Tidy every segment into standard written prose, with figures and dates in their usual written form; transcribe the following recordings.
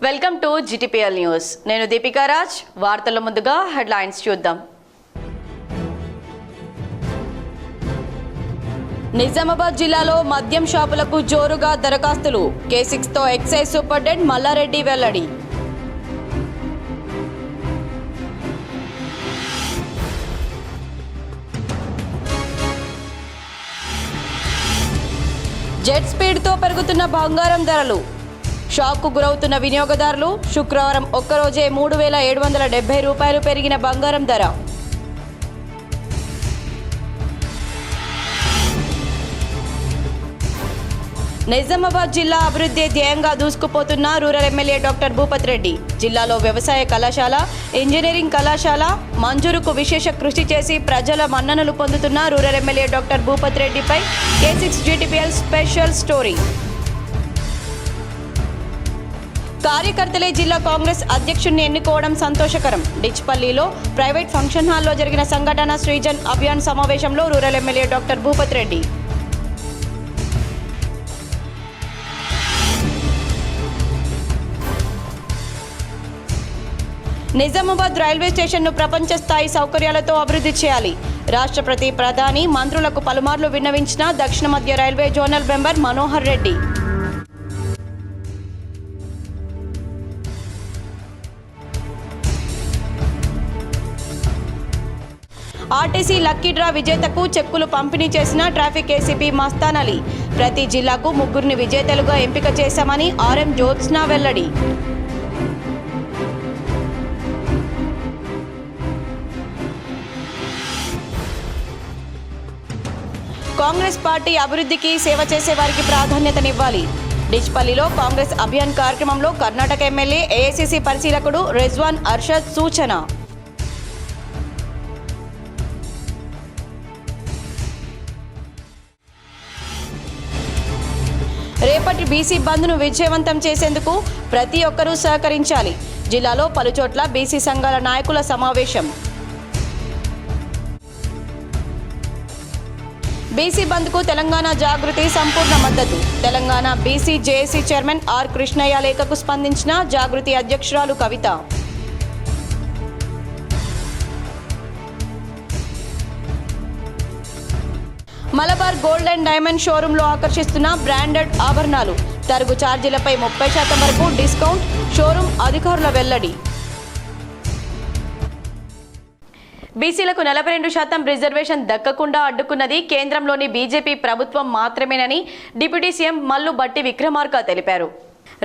Welcome to GTPL news. నేను దీపికా రాజ్. వార్తల ముందుగా హెడ్లైన్స్ చూద్దాం. నిజామాబాద్ జిల్లాలో మద్యం షాపులకు జోరుగా దరఖాస్తులు. K6తో ఎక్సైజ్ సూపరింటెండెంట్ మల్లారెడ్డి వెల్లడి. జెట్ స్పీడ్తో పెరుగుతున్న బంగారం ధరలు. షాక్కు గురవుతున్న వినియోగదారులు. శుక్రవారం ఒక్కరోజే 3,770 రూపాయలు పెరిగిన బంగారం ధర. నిజామాబాద్ జిల్లా అభివృద్ధి ధ్యేయంగా దూసుకుపోతున్న rural MLA doctor Bhupath Reddy. జిల్లాలో వ్యవసాయ కళాశాల, ఇంజనీరింగ్ కళాశాల మంజూరుకు విశేష కృషి చేసి ప్రజల మన్ననలు పొందుతున్న రూరల్ ఎమ్మెల్యే డాక్టర్ భూపత్ రెడ్డిపై K6 GTPL స్పెషల్ స్టోరీ. కార్యకర్తలే జిల్లా కాంగ్రెస్ అధ్యక్షుడిని ఎన్నుకోవడం సంతోషకరం. డిచ్పల్లిలో ప్రైవేట్ ఫంక్షన్ హాల్లో జరిగిన సంఘటన సృజన్ అభియాన్ సమావేశంలో rural MLA doctor Bhupath Reddy. Nizamabad railway స్టేషన్ను ప్రపంచ స్థాయి సౌకర్యాలతో అభివృద్ధి చేయాలి. రాష్ట్రపతి, ప్రధాని, మంత్రులకు పలుమార్లు విన్నవించిన దక్షిణ మధ్య railway zonal member Manohar Reddy. RTC lucky draw విజేతకు చెక్కులు పంపిణీ చేసిన ట్రాఫిక్ ఏసీపీ మస్తాన్ అలీ. ప్రతి జిల్లాకు 3 విజేతలుగా ఎంపిక చేశామని RM జ్యోత్స్న వెల్లడి. కాంగ్రెస్ పార్టీ అభివృద్ధికి సేవ చేసే వారికి ప్రాధాన్యతనివ్వాలి. డిచ్పల్లిలో కాంగ్రెస్ అభియాన్ కార్యక్రమంలో కర్ణాటక ఎమ్మెల్యే AICC పరిశీలకుడు రిజ్వాన్ అర్షద్ సూచన. రేపటి బీసీ బంద్ను విజయవంతం చేసేందుకు ప్రతి ఒక్కరూ సహకరించాలి. జిల్లాలో పలుచోట్ల బీసీ సంఘాల నాయకుల సమావేశం. బీసీ బంద్కు తెలంగాణ జాగృతి సంపూర్ణ మద్దతు. Telangana BC JAC chairman R Krishnaiah లేఖకు స్పందించిన జాగృతి అధ్యక్షురాలు Kavitha. Malabar Gold and Diamond షోరూంలో ఆకర్షిస్తున్న బ్రాండెడ్ ఆభరణాలు. తరుగు ఛార్జీలపై 30% వరకు డిస్కౌంట్. షోరూం అధికారుల వెల్లడి. బీసీలకు 42% రిజర్వేషన్ దక్కకుండా అడ్డుకున్నది కేంద్రంలోని బీజేపీ ప్రభుత్వం మాత్రమేనని డిప్యూటీ సీఎం మల్లు భట్టి విక్రమార్క తెలిపారు.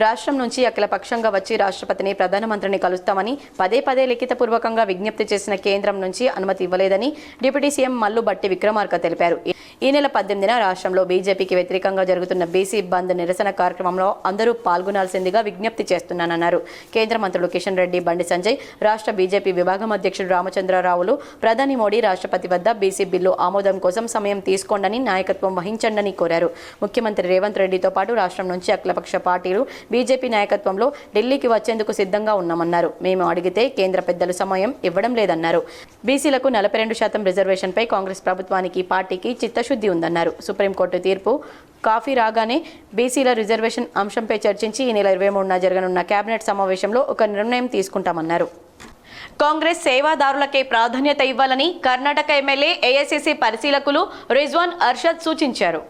రాష్ట్రం నుంచి అఖిలపక్షంగా వచ్చి రాష్ట్రపతిని, ప్రధానమంత్రిని కలుస్తామని పదే లిఖితపూర్వకంగా విజ్ఞప్తి చేసిన కేంద్రం నుంచి అనుమతి ఇవ్వలేదని డిప్యూటీ సీఎం మల్లు భట్టి విక్రమార్క తెలిపారు. ఈ నెల 18న రాష్ట్రంలో బీజేపీకి వ్యతిరేకంగా జరుగుతున్న బీసీ బంద్ నిరసన కార్యక్రమంలో అందరూ పాల్గొనాల్సిందిగా విజ్ఞప్తి చేస్తున్నానన్నారు. కేంద్ర మంత్రులు కిషన్ రెడ్డి, బండి సంజయ్, రాష్ట్ర బీజేపీ విభాగం అధ్యక్షుడు రామచంద్రరావులు ప్రధాని మోడీ రాష్ట్రపతి వద్ద బీసీ బిల్లు ఆమోదం కోసం సమయం తీసుకోండని, నాయకత్వం వహించండని కోరారు. ముఖ్యమంత్రి రేవంత్ రెడ్డితో పాటు రాష్ట్రం నుంచి అఖిలపక్ష పార్టీలు బీజేపీ నాయకత్వంలో ఢిల్లీకి వచ్చేందుకు సిద్ధంగా ఉన్నామన్నారు. మేము అడిగితే కేంద్ర పెద్దలు సమయం ఇవ్వడం లేదన్నారు. బీసీలకు 42% రిజర్వేషన్పై కాంగ్రెస్ ప్రభుత్వానికి, పార్టీకి చిత్తశుద్ధి ఉందన్నారు. సుప్రీంకోర్టు తీర్పు కాఫీ రాగానే బీసీల రిజర్వేషన్ అంశంపై చర్చించి ఈ నెల 23న జరగనున్న కేబినెట్ సమావేశంలో ఒక నిర్ణయం తీసుకుంటామన్నారు. కాంగ్రెస్ సేవాదారులకే ప్రాధాన్యత ఇవ్వాలని కర్ణాటక ఎమ్మెల్యే AICC పరిశీలకులు రిజ్వాన్ అర్షద్ సూచించారు.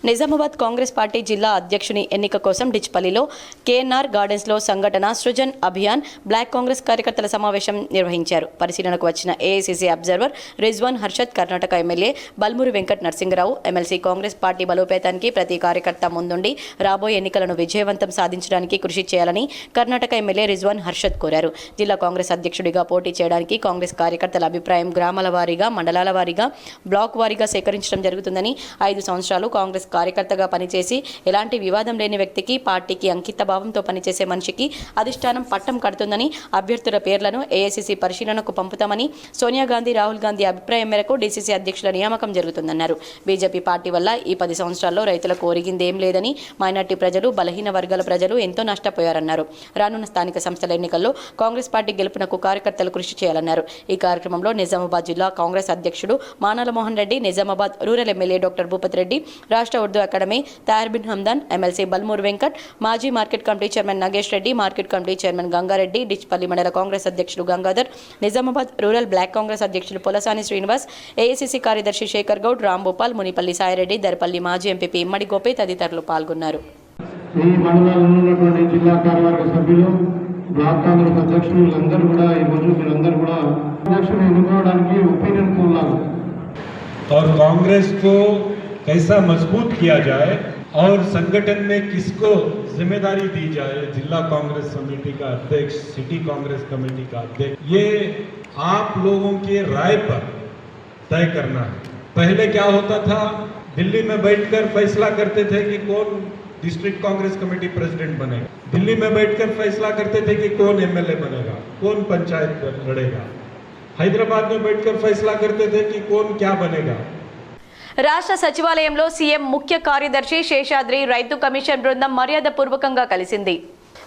నిజామాబాద్ కాంగ్రెస్ పార్టీ జిల్లా అధ్యక్షుని ఎన్నిక కోసం డిచ్పల్లిలో KNR గార్డెన్స్లో సంఘటన సృజన్ అభియాన్ బ్లాక్ కాంగ్రెస్ కార్యకర్తల సమావేశం నిర్వహించారు. పరిశీలనకు వచ్చిన AICC observer Rizwan Harshad Karnataka MLA Balmuri Venkat Narasingarao, MLC Congress party బలోపేతానికి ప్రతి కార్యకర్త ముందుండి రాబోయే ఎన్నికలను విజయవంతం సాధించడానికి కృషి చేయాలని కర్ణాటక ఎమ్మెల్యే రిజ్వాన్ హర్షద్ కోరారు. జిల్లా కాంగ్రెస్ అధ్యక్షుడిగా పోటీ చేయడానికి కాంగ్రెస్ కార్యకర్తల అభిప్రాయం గ్రామాల వారీగా, మండలాల వారీగా, బ్లాక్ వారీగా సేకరించడం జరుగుతుందని, 5 సంవత్సరాలు కాంగ్రెస్ కార్యకర్తగా పనిచేసి ఎలాంటి వివాదం లేని వ్యక్తికి, పార్టీకి అంకిత భావంతో పనిచేసే మనిషికి అధిష్టానం పట్టం కడుతుందని, అభ్యర్థుల పేర్లను AICC పరిశీలనకు పంపుతామని, సోనియా గాంధీ, రాహుల్ గాంధీ అభిప్రాయం మేరకు DCC అధ్యక్షుల నియామకం జరుగుతుందన్నారు. బీజేపీ పార్టీ వల్ల ఈ 10 సంవత్సరాల్లో రైతులకు ఒరిగిందేం లేదని, మైనార్టీ ప్రజలు, బలహీన వర్గాల ప్రజలు ఎంతో నష్టపోయారన్నారు. రానున్న స్థానిక సంస్థల ఎన్నికల్లో కాంగ్రెస్ పార్టీ గెలుపునకు కార్యకర్తలు కృషి చేయాలన్నారు. ఈ కార్యక్రమంలో నిజామాబాద్ జిల్లా కాంగ్రెస్ అధ్యక్షుడు Manala Mohan Reddy, Nizamabad rural MLA doctor Bhupath Reddy, రాష్ట్ర ఉర్దూ అకాడమీ తాహిర్ బిన్ హమ్దాన్, ఎమ్మెల్సీ బల్మూర్ వెంకట్, మాజీ market committee chairman Nagesh Reddy, market committee chairman Gangareddy, Dichpally మండల కాంగ్రెస్ అధ్యక్షులు గంగాధర్, నిజామాబాద్ రూరల్ బ్లాక్ కాంగ్రెస్ అధ్యక్షులు పొలసాని శ్రీనివాస్, ఏఐసిసి కార్యదర్శి శేఖర్ గౌడ్, రాంభూపాల్, మునిపల్లి సాయిరెడ్డి, దర్పల్లి మాజీ ఎంపీపీ ఇమ్మడి గోపి తదితరులు పాల్గొన్నారు. ఈ మండలంలో ఉన్నటువంటి జిల్లా కార్యవర్గ సభ్యులు, బ్లాక్ కాంగ్రెస్ అధ్యక్షులు వీళ్ళందరూ కూడా ఈరోజు మీరందరూ కూడా అధ్యక్షులు ఎన్నుకోవడానికి ఒపీనియన్ పోలారు. और कांग्रेस को कैसा मजबूत किया जाए और संगठन में किसको जिम्मेदारी दी जाए, जिला कांग्रेस समिति का अध्यक्ष, सिटी कांग्रेस कमेटी का अध्यक्ष, ये आप लोगों की राय पर तय करना है. पहले क्या होता था, दिल्ली में बैठकर फैसला करते थे कि कौन डिस्ट्रिक्ट कांग्रेस कमेटी प्रेसिडेंट बनेगा, दिल्ली में बैठकर फैसला करते थे कि कौन एमएलए बनेगा, कौन पंचायत लड़ेगा, हैदराबाद में बैठकर फैसला करते थे कि कौन क्या बनेगा. రాష్ట్ర సచివాలయంలో సీఎం ముఖ్య కార్యదర్శి శేషాద్రి రైతు కమిషన్ బృందం మర్యాదపూర్వకంగా కలిసింది.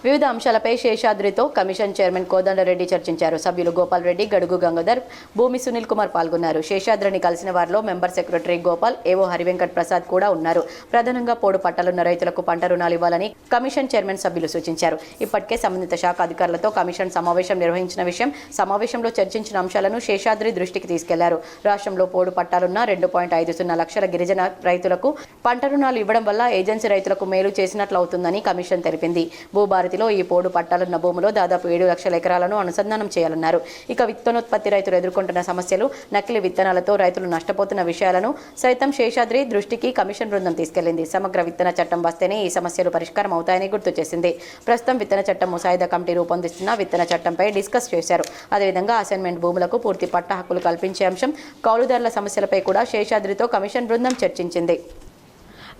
వివిధ అంశాలపై శేషాద్రితో కమిషన్ చైర్మన్ కోదండరెడ్డి చర్చించారు. సభ్యులు గోపాల్ రెడ్డి, గడుగు గంగాధర్, భూమి సునీల్ కుమార్ పాల్గొన్నారు. శేషాద్రిని కలిసిన వారిలో మెంబర్ సెక్రటరీ గోపాల్, ఏవో హరివెంకట్ ప్రసాద్ కూడా ఉన్నారు. ప్రధానంగా పోడు పట్టాలున్న రైతులకు పంట రుణాలు ఇవ్వాలని కమిషన్ చైర్మన్ సభ్యులు సూచించారు. ఇప్పటికే సంబంధిత శాఖ అధికారులతో కమిషన్ సమావేశం నిర్వహించిన విషయం, సమావేశంలో చర్చించిన అంశాలను శేషాద్రి దృష్టికి తీసుకెళ్లారు. రాష్ట్రంలో పోడు పట్టాలున్న 2.50 లక్షల గిరిజన రైతులకు పంట రుణాలు ఇవ్వడం వల్ల ఏజెన్సీ రైతులకు మేలు చేసినట్లవుతుందని కమిషన్ తెలిపింది. భూభారతిలో ఈ పోడు పట్టాలున్న భూములో దాదాపు 7 లక్షల ఎకరాలను అనుసంధానం చేయాలన్నారు. ఇక విత్తనోత్పత్తి రైతులు ఎదుర్కొంటున్న సమస్యలు, నకిలీ విత్తనాలతో రైతులు నష్టపోతున్న విషయాలను సైతం శేషాద్రి దృష్టికి కమిషన్ బృందం తీసుకెళ్లింది. సమగ్ర విత్తన చట్టం వస్తేనే ఈ సమస్యలు పరిష్కారం అవుతాయని గుర్తు చేసింది. ప్రస్తుతం విత్తన చట్టం ముసాయిదా కమిటీ రూపొందిస్తున్న విత్తన చట్టంపై డిస్కస్ చేశారు. అదేవిధంగా అసైన్మెంట్ భూములకు పూర్తి పట్ట హక్కులు కల్పించే అంశం, కౌలుదారుల సమస్యలపై కూడా శేషాద్రితో కమిషన్ బృందం చర్చించింది.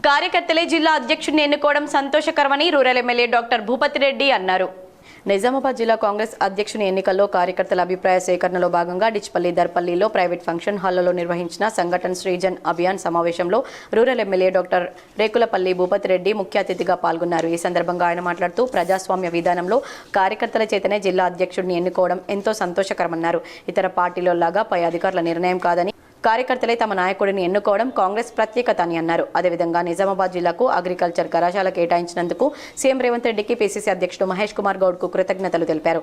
కార్యకర్తలే జిల్లా అధ్యక్షుడిని ఎన్నుకోవడం సంతోషకరమని rural MLA doctor Bhupathi Reddy అన్నారు. నిజామాబాద్ జిల్లా కాంగ్రెస్ అధ్యక్షుని ఎన్నికల్లో కార్యకర్తల అభిప్రాయ సేకరణలో భాగంగా డిచ్పల్లి, దర్పల్లిలో ప్రైవేట్ ఫంక్షన్ హాల్లో నిర్వహించిన సంఘటన్ సృజన్ అభియాన్ సమావేశంలో rural MLA doctor Rekulapalli Bhupathi Reddy ముఖ్య అతిథిగా పాల్గొన్నారు. ఈ సందర్భంగా ఆయన మాట్లాడుతూ ప్రజాస్వామ్య విధానంలో కార్యకర్తల చేతనే జిల్లా అధ్యక్షుడిని ఎన్నుకోవడం ఎంతో సంతోషకరమన్నారు. ఇతర పార్టీలో లాగా పై అధికారుల నిర్ణయం కాదని, కార్యకర్తలే తమ నాయకుడిని ఎన్నుకోవడం కాంగ్రెస్ ప్రత్యేకత అని అన్నారు. అదేవిధంగా నిజామాబాద్ జిల్లాకు అగ్రికల్చర్ కళాశాల కేటాయించినందుకు సీఎం రేవంత్ రెడ్డికి పీసీసీ అధ్యక్షుడు మహేష్ కుమార్ గౌడ్కు కృతజ్ఞతలు తెలిపారు.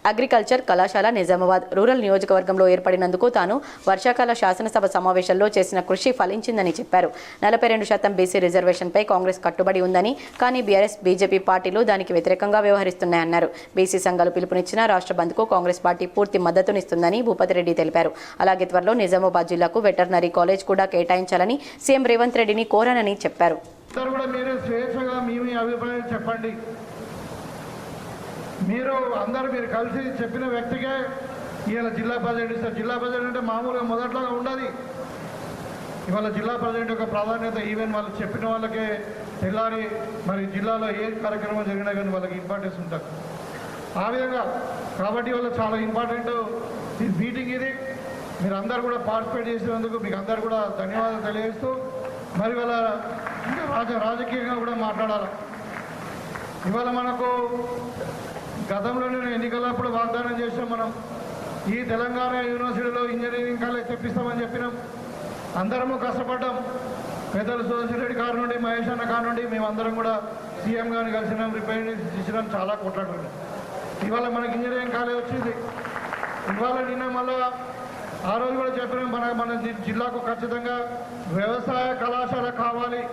అగ్రికల్చర్ కళాశాల నిజామాబాద్ రూరల్ నియోజకవర్గంలో ఏర్పడినందుకు తాను వర్షాకాల శాసనసభ సమావేశంలో చేసిన కృషి ఫలించిందని చెప్పారు. 42% బీసీ రిజర్వేషన్పై కాంగ్రెస్ కట్టుబడి ఉందని, కానీ బీఆర్ఎస్, బీజేపీ పార్టీలు దానికి వ్యతిరేకంగా వ్యవహరిస్తున్నాయన్నారు. బీసీ సంఘాలు పిలుపునిచ్చిన రాష్ట్ర బంద్కు కాంగ్రెస్ పార్టీ పూర్తి మద్దతునిస్తుందని భూపతిరెడ్డి తెలిపారు. అలాగే త్వరలో నిజామాబాద్ జిల్లాకు వెటర్నరీ కాలేజ్ కూడా కేటాయించాలని సీఎం రేవంత్ రెడ్డిని కోరానని చెప్పారు. మీరు కలిసి చెప్పిన వ్యక్తిగా ఇవాళ జిల్లా ప్రెసిడెంట్ ఇస్తారు. జిల్లా ప్రెసిడెంట్ అంటే మామూలుగా మొదట్లాగా ఉండదు. ఇవాళ జిల్లా ప్రెసిడెంట్ యొక్క ప్రాధాన్యత ఈవెన్ వాళ్ళు చెప్పిన వాళ్ళకే తెల్లారి మరి జిల్లాలో ఏ కార్యక్రమం జరిగినా కానీ వాళ్ళకి ఇంపార్టెన్స్ ఉంటుంది. ఆ విధంగా కాబట్టి వాళ్ళ చాలా ఇంపార్టెంట్ ఈ మీటింగ్ ఇది. మీరు అందరు కూడా పార్టిసిపేట్ చేసినందుకు మీకు అందరు కూడా ధన్యవాదాలు తెలియజేస్తూ, మరి వాళ్ళ ఇంకా రాజకీయంగా కూడా మాట్లాడాలి. ఇవాళ మనకు గతంలో నేను ఎన్నికలప్పుడు వాగ్దానం చేసాం. మనం ఈ తెలంగాణ యూనివర్సిటీలో ఇంజనీరింగ్ కాలేజ్ తెప్పిస్తామని చెప్పినాం. అందరము కష్టపడ్డాం. పెద్దలు సుదర్శన్ రెడ్డి గారి నుండి, మహేష్ అన్న గారి నుండి మేమందరం కూడా సీఎం గారిని కలిసినాం, రిప్రజెంటేటివ్స్ ఇచ్చినాం, చాలా కొట్లాడుకున్నాం. ఇవాళ మనకి ఇంజనీరింగ్ కాలేజ్ వచ్చింది. ఇవాళ నిన్న మళ్ళా ఆ రోజు కూడా చెప్పినాం, మన జిల్లాకు ఖచ్చితంగా వ్యవసాయ కళాశాల కావాలి.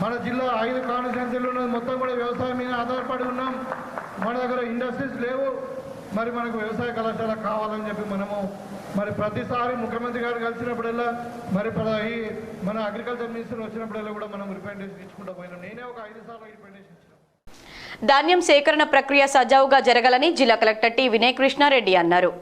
మన జిల్లా 5 కాన్స్టిట్యున్సీలు ఉన్నది మొత్తం కూడా వ్యవసాయం మీద ఆధారపడి ఉన్నాం. మన దగ్గర ఇండస్ట్రీస్ లేవు. మరి మనకు వ్యవసాయ కళాశాల కావాలని చెప్పి మనము మరి ప్రతిసారి ముఖ్యమంత్రి గారు కలిసినప్పుడల్లా, మరి ఈ మన అగ్రికల్చర్ మినిస్టర్ వచ్చినప్పుడల్లా కూడా మనం రిప్రజెంటేషన్ ఇచ్చుకుంటూ పోయినాం. నేనే ఒక 5 సార్లు రిప్రజెంటేషన్ ఇచ్చాను. ధాన్యం సేకరణ ప్రక్రియ సజావుగా జరగాలని జిల్లా కలెక్టర్ టి వినయ్ కృష్ణారెడ్డి అన్నారు.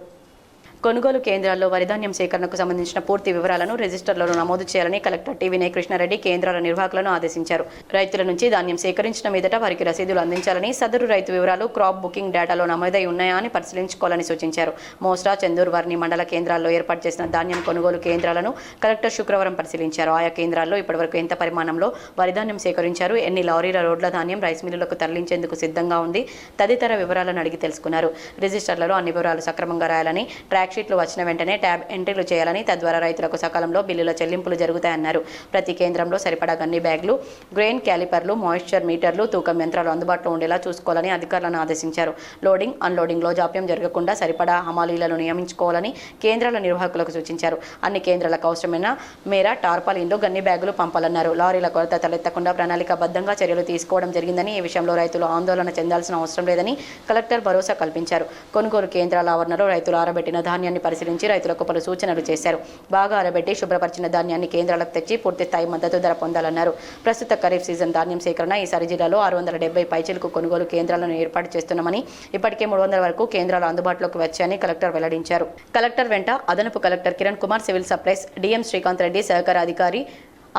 కొనుగోలు కేంద్రాల్లో వరిధాన్యం సేకరణకు సంబంధించిన పూర్తి వివరాలను రిజిస్టర్లలో నమోదు చేయాలని కలెక్టర్ టి వినయ్ కృష్ణారెడ్డి కేంద్రాల నిర్వాహకులను ఆదేశించారు. రైతుల నుంచి ధాన్యం సేకరించిన మీదట వారికి రసీదులు అందించాలని, సదరు రైతు వివరాలు క్రాప్ బుకింగ్ డేటాలో నమోదై ఉన్నాయా అని పరిశీలించుకోవాలని సూచించారు. మోస్రా, చందూర్, వర్ని మండల కేంద్రాల్లో ఏర్పాటు చేసిన ధాన్యం కొనుగోలు కేంద్రాలను కలెక్టర్ శుక్రవారం పరిశీలించారు. ఆయా కేంద్రాల్లో ఇప్పటివరకు ఎంత పరిమాణంలో వరిధాన్యం సేకరించారు, ఎన్ని లారీల రోడ్ల ధాన్యం రైస్ మిల్లులకు తరలించేందుకు సిద్ధంగా ఉంది తదితర వివరాలను అడిగి తెలుసుకున్నారు. రిజిస్టర్లలో అన్ని వివరాలు సక్రమంగా రాయాలని, ట్రాక్ ఫ్యాక్ట్ షీట్లు వచ్చిన వెంటనే ట్యాబ్ ఎంట్రీలు చేయాలని, తద్వారా రైతులకు సకాలంలో బిల్లుల చెల్లింపులు జరుగుతాయన్నారు. ప్రతి కేంద్రంలో సరిపడా గన్ని బ్యాగులు, గ్రెయిన్ క్యాలిపర్లు, మాయిశ్చర్ మీటర్లు, తూకం యంత్రాలు అందుబాటులో ఉండేలా చూసుకోవాలని అధికారులను ఆదేశించారు. లోడింగ్, అన్లోడింగ్లో జాప్యం జరగకుండా సరిపడా హమాలీలను నియమించుకోవాలని కేంద్రాల నిర్వాహకులకు సూచించారు. అన్ని కేంద్రాలకు అవసరమైన మేర టార్పాలిన్లు, గన్ని బ్యాగులు పంపాలన్నారు. లారీల కొరత తలెత్తకుండా ప్రణాళికాబద్ధంగా చర్యలు తీసుకోవడం జరిగిందని, ఈ విషయంలో రైతులు ఆందోళన చెందాల్సిన అవసరం లేదని కలెక్టర్ భరోసా కల్పించారు. కొనుగోలు కేంద్రాల ఆవరణలో రైతులు ఆరబెట్టిన ధాన్యాన్ని పరిశీలించి రైతులకు పలు సూచనలు చేశారు. బాగా ఆరబెట్టి శుభ్రపరిచిన ధాన్యాన్ని కేంద్రాలకు తెచ్చి పూర్తి స్థాయి మద్దతు ధర పొందాలన్నారు. ప్రస్తుత ఖరీఫ్ సీజన్ ధాన్యం సేకరణ ఈసారి జిల్లాలో 670 పైచిలకు కొనుగోలు కేంద్రాలను ఏర్పాటు చేస్తున్నామని, ఇప్పటికే 300 వరకు కేంద్రాలు అందుబాటులోకి వచ్చాయని కలెక్టర్ వెల్లడించారు. కలెక్టర్ వెంట అదనపు collector Kiran Kumar, civil supplies DM Srikanth Reddy, సహకార అధికారి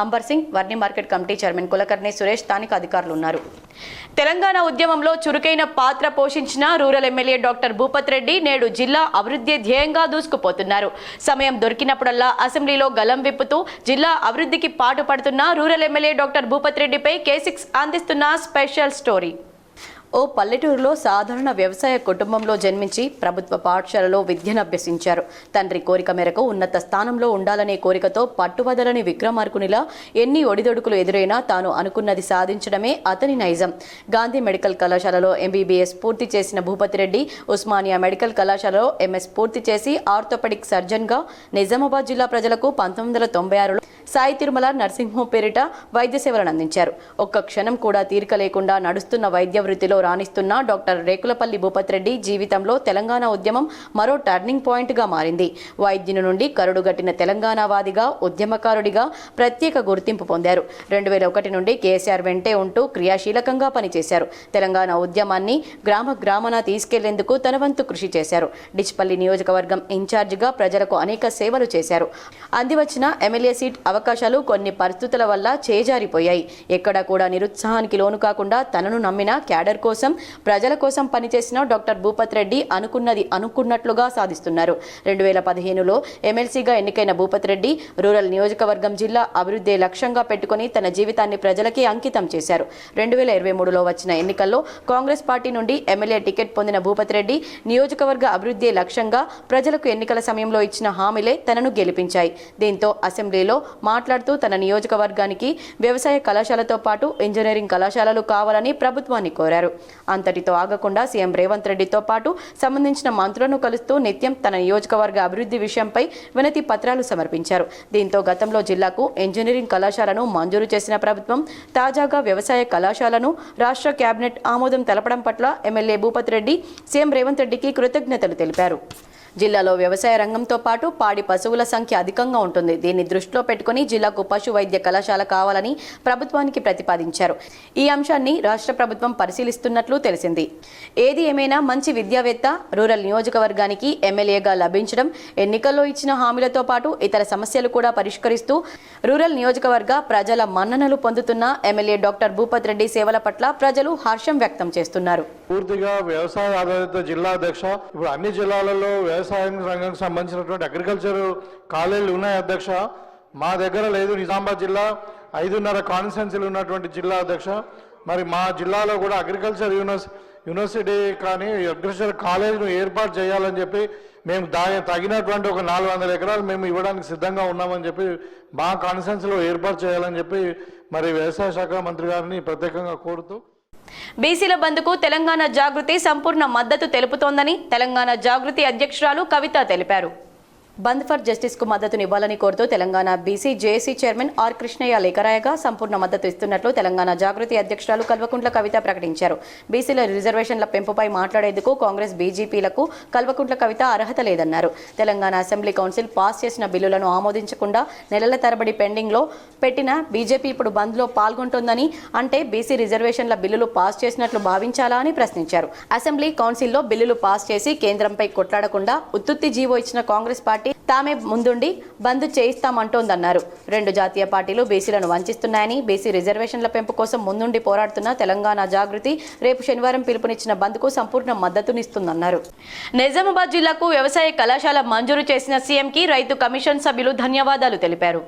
Amber Singh, Varni market committee chairman Kulkarni Suresh, స్థానిక అధికారులు ఉన్నారు. తెలంగాణ ఉద్యమంలో చురుకైన పాత్ర పోషించిన rural MLA doctor Bhupath Reddy నేడు జిల్లా అభివృద్ధి ధ్యేయంగా దూసుకుపోతున్నారు. సమయం దొరికినప్పుడల్లా అసెంబ్లీలో గలం విప్పుతూ జిల్లా అభివృద్ధికి పాటుపడుతున్న రూరల్ ఎమ్మెల్యే డాక్టర్ భూపత్ రెడ్డిపై K6 అందిస్తున్న స్పెషల్ స్టోరీ. ఓ పల్లెటూరులో సాధారణ వ్యవసాయ కుటుంబంలో జన్మించి ప్రభుత్వ పాఠశాలలో విద్యను అభ్యసించారు. తండ్రి కోరిక మేరకు ఉన్నత స్థానంలో ఉండాలనే కోరికతో పట్టువదలని విక్రమార్కునిలా ఎన్ని ఒడిదొడుకులు ఎదురైనా తాను అనుకున్నది సాధించడమే అతని నైజం. గాంధీ మెడికల్ కళాశాలలో MBBS పూర్తి చేసిన భూపత్ రెడ్డి ఉస్మానియా మెడికల్ కళాశాలలో MS పూర్తి చేసి ఆర్థోపెడిక్ సర్జన్గా నిజామాబాద్ జిల్లా ప్రజలకు 1996లో సాయి తిరుమల నర్సింగ్ హోం పేరిట వైద్య సేవలను అందించారు. ఒక్క క్షణం కూడా తీరిక లేకుండా నడుస్తున్న వైద్య వృత్తిలో రాణిస్తున్న డాక్టర్ రేకులపల్లి భూపత్ రెడ్డి జీవితంలో తెలంగాణ ఉద్యమం మరో టర్నింగ్ పాయింట్గా మారింది. వైద్యుని నుండి కరుడుగట్టిన తెలంగాణవాదిగా, ఉద్యమకారుడిగా ప్రత్యేక గుర్తింపు పొందారు. 2001 నుండి కేసీఆర్ వెంటే ఉంటూ క్రియాశీలకంగా పనిచేశారు. తెలంగాణ ఉద్యమాన్ని గ్రామాన తీసుకెళ్లేందుకు తన వంతు కృషి చేశారు. డిచ్పల్లి నియోజకవర్గం ఇన్ఛార్జిగా ప్రజలకు అనేక సేవలు చేశారు. అందివచ్చిన ఎమ్మెల్యే సీట్ అవకాశాలు కొన్ని పరిస్థితుల వల్ల చేజారిపోయాయి. ఎక్కడా కూడా నిరుత్సాహానికి లోను కాకుండా తనను నమ్మిన క్యాడర్ కోసం, ప్రజల కోసం పనిచేసిన డాక్టర్ భూపత్ రెడ్డి అనుకున్నది అనుకున్నట్లుగా సాధిస్తున్నారు. 2015లో ఎమ్మెల్సీగా ఎన్నికైన భూపత్ రెడ్డి రూరల్ నియోజకవర్గం జిల్లా అభివృద్ధి లక్ష్యంగా పెట్టుకుని తన జీవితాన్ని ప్రజలకే అంకితం చేశారు. 2023లో వచ్చిన ఎన్నికల్లో కాంగ్రెస్ పార్టీ నుండి ఎమ్మెల్యే టికెట్ పొందిన భూపత్ రెడ్డి నియోజకవర్గ అభివృద్ధి లక్ష్యంగా ప్రజలకు ఎన్నికల సమయంలో ఇచ్చిన హామీలే తనను గెలిపించాయి. దీంతో అసెంబ్లీలో మాట్లాడుతూ తన నియోజకవర్గానికి వ్యవసాయ కళాశాలతో పాటు ఇంజనీరింగ్ కళాశాలలు కావాలని ప్రభుత్వాన్ని కోరారు. అంతటితో ఆగకుండా సీఎం రేవంత్ రెడ్డితో పాటు సంబంధించిన మంత్రులను కలుస్తూ నిత్యం తన నియోజకవర్గ అభివృద్ధి విషయంపై వినతి పత్రాలు సమర్పించారు. దీంతో గతంలో జిల్లాకు ఇంజనీరింగ్ కళాశాలను మంజూరు చేసిన ప్రభుత్వం తాజాగా వ్యవసాయ కళాశాలను రాష్ట్ర కేబినెట్ ఆమోదం తెలపడం పట్ల ఎమ్మెల్యే భూపత్ రెడ్డి సీఎం రేవంత్ రెడ్డికి కృతజ్ఞతలు తెలిపారు. జిల్లాలో వ్యవసాయ రంగంతో పాటు పాడి పశువుల సంఖ్య అధికంగా ఉంటుంది. దీన్ని దృష్టిలో పెట్టుకుని జిల్లాకు పశు వైద్య కళాశాల కావాలని ప్రభుత్వానికి ప్రతిపాదించారు. ఈ అంశాన్ని రాష్ట్ర ప్రభుత్వం పరిశీలిస్తున్నట్లు తెలిసింది. ఏది ఏమైనా మంచి విద్యావేత్త రూరల్ నియోజకవర్గానికి ఎమ్మెల్యేగా లభించడం, ఎన్నికల్లో ఇచ్చిన హామీలతో పాటు ఇతర సమస్యలు కూడా పరిష్కరిస్తూ రూరల్ నియోజకవర్గ ప్రజల మన్ననలు పొందుతున్న ఎమ్మెల్యే డాక్టర్ భూపత్ రెడ్డి సేవల పట్ల ప్రజలు హర్షం వ్యక్తం చేస్తున్నారు. పూర్తిగా వ్యవసాయ ఆధారిత జిల్లా అధ్యక్ష. ఇప్పుడు అన్ని జిల్లాలలో వ్యవసాయ రంగానికి సంబంధించినటువంటి అగ్రికల్చర్ కాలేజీలు ఉన్నాయి అధ్యక్ష. మా దగ్గర లేదు. నిజామాబాద్ జిల్లా 5.5 కాన్స్టిట్యున్సీలు ఉన్నటువంటి జిల్లా అధ్యక్ష. మరి మా జిల్లాలో కూడా అగ్రికల్చర్ యూనివర్సిటీ కానీ అగ్రికల్చర్ కాలేజీను ఏర్పాటు చేయాలని చెప్పి మేము తగినటువంటి ఒక 400 ఎకరాలు మేము ఇవ్వడానికి సిద్ధంగా ఉన్నామని చెప్పి మా కాన్స్టిట్యున్సీలో ఏర్పాటు చేయాలని చెప్పి మరి వ్యవసాయ శాఖ మంత్రి గారిని ప్రత్యేకంగా కోరుతూ బీసీల బంద్కు తెలంగాణ జాగృతి సంపూర్ణ మద్దతు తెలుపుతోందని తెలంగాణ జాగృతి అధ్యక్షురాలు కవిత తెలిపారు. బంద్ ఫర్ జస్టిస్ కు మద్దతునివ్వాలని కోరుతూ Telangana BC JAC chairman R Krishnaiah లేఖ రాయగా సంపూర్ణ మద్దతు ఇస్తున్నట్లు తెలంగాణ జాగృతి అధ్యక్షురాలు కల్వకుంట్ల కవిత ప్రకటించారు. బీసీల రిజర్వేషన్ల పెంపుపై మాట్లాడేందుకు కాంగ్రెస్ బీజేపీలకు కల్వకుంట్ల కవిత అర్హత లేదన్నారు. తెలంగాణ అసెంబ్లీ కౌన్సిల్ పాస్ చేసిన బిల్లులను ఆమోదించకుండా నెలల తరబడి పెండింగ్ లో పెట్టిన బీజేపీ ఇప్పుడు బంద్ లో పాల్గొంటోందని, అంటే బీసీ రిజర్వేషన్ల బిల్లులు పాస్ చేసినట్లు భావించాలా అని ప్రశ్నించారు. అసెంబ్లీ కౌన్సిల్లో బిల్లులు పాస్ చేసి కేంద్రంపై కొట్లాడకుండా ఉత్తుత్తి జీవో ఇచ్చిన కాంగ్రెస్ పార్టీ తామే ముందుండి బంద్ చేయిస్తామంటోందన్నారు. 2 జాతీయ పార్టీలు బీసీలను వంచిస్తున్నాయని, బీసీ రిజర్వేషన్ల పెంపు కోసం ముందుండి పోరాడుతున్న తెలంగాణ జాగృతి రేపు శనివారం పిలుపునిచ్చిన బంద్కు సంపూర్ణ మద్దతునిస్తుందన్నారు. నిజామాబాద్ జిల్లాకు వ్యవసాయ కళాశాల మంజూరు చేసిన సీఎంకి రైతు కమిషన్ సభ్యులు ధన్యవాదాలు తెలిపారు.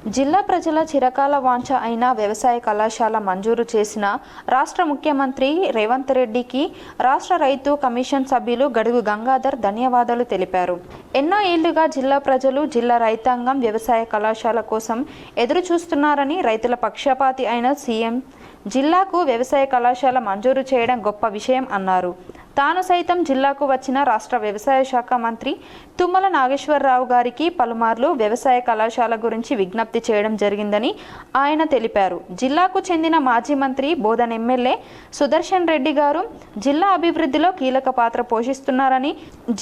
జిల్లా ప్రజల చిరకాల వాంఛ అయిన వ్యవసాయ కళాశాల మంజూరు చేసిన రాష్ట్ర ముఖ్యమంత్రి రేవంత్ రెడ్డికి రాష్ట్ర రైతు కమిషన్ సభ్యులు గడుగు గంగాధర్ ధన్యవాదాలు తెలిపారు. ఎన్నో ఏళ్లుగా జిల్లా ప్రజలు, జిల్లా రైతాంగం వ్యవసాయ కళాశాల కోసం ఎదురు చూస్తున్నారని, రైతుల పక్షపాతి అయిన సీఎం జిల్లాకు వ్యవసాయ కళాశాల మంజూరు చేయడం గొప్ప విషయం అన్నారు. తాను సైతం జిల్లాకు వచ్చిన రాష్ట్ర వ్యవసాయ శాఖ మంత్రి తుమ్మల నాగేశ్వరరావు గారికి పలుమార్లు వ్యవసాయ కళాశాల గురించి విజ్ఞప్తి చేయడం జరిగిందని ఆయన తెలిపారు. జిల్లాకు చెందిన మాజీ మంత్రి బోధన్ ఎమ్మెల్యే సుదర్శన్ రెడ్డి గారు జిల్లా అభివృద్ధిలో కీలక పాత్ర పోషిస్తున్నారని,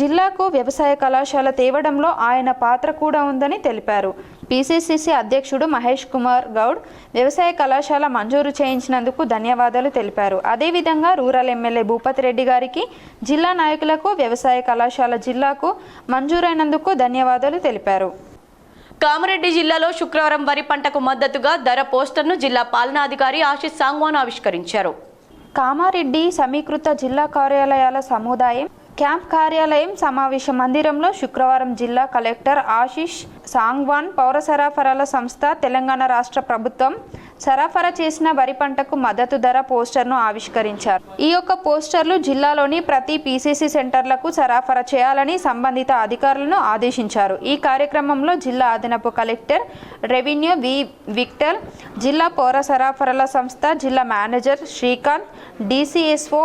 జిల్లాకు వ్యవసాయ కళాశాల తేవడంలో ఆయన పాత్ర కూడా ఉందని తెలిపారు. పిసిసిసి అధ్యక్షుడు మహేష్ కుమార్ గౌడ్ వ్యవసాయ కళాశాల మంజూరు చేయించినందుకు ధన్యవాదాలు తెలిపారు. అదేవిధంగా రూరల్ ఎమ్మెల్యే భూపతి రెడ్డి గారికి, జిల్లా నాయకులకు వ్యవసాయ కళాశాల జిల్లాకు మంజూరైనందుకు ధన్యవాదాలు తెలిపారు. కామారెడ్డి జిల్లాలో శుక్రవారం వరి పంటకు మద్దతుగా ధర పోస్టర్ను జిల్లా పాలనాధికారి ఆశిష్ సాంగ్వాన్ ఆవిష్కరించారు. కామారెడ్డి సమీకృత జిల్లా కార్యాలయాల సముదాయం క్యాంప్ కార్యాలయం సమావేశ మందిరంలో శుక్రవారం జిల్లా కలెక్టర్ ఆశిష్ సాంగ్వాన్ పౌర సరఫరాల సంస్థ, తెలంగాణ రాష్ట్ర ప్రభుత్వం సరఫరా చేసిన వరి పంటకు మద్దతు ధర పోస్టర్ను ఆవిష్కరించారు. ఈ యొక్క పోస్టర్లు జిల్లాలోని ప్రతి పీసీసీ సెంటర్లకు సరఫరా చేయాలని సంబంధిత అధికారులను ఆదేశించారు. ఈ కార్యక్రమంలో జిల్లా అదనపు కలెక్టర్ రెవెన్యూ వి విక్టర్, జిల్లా పౌర సరఫరాల సంస్థ జిల్లా manager Srikanth, DCSO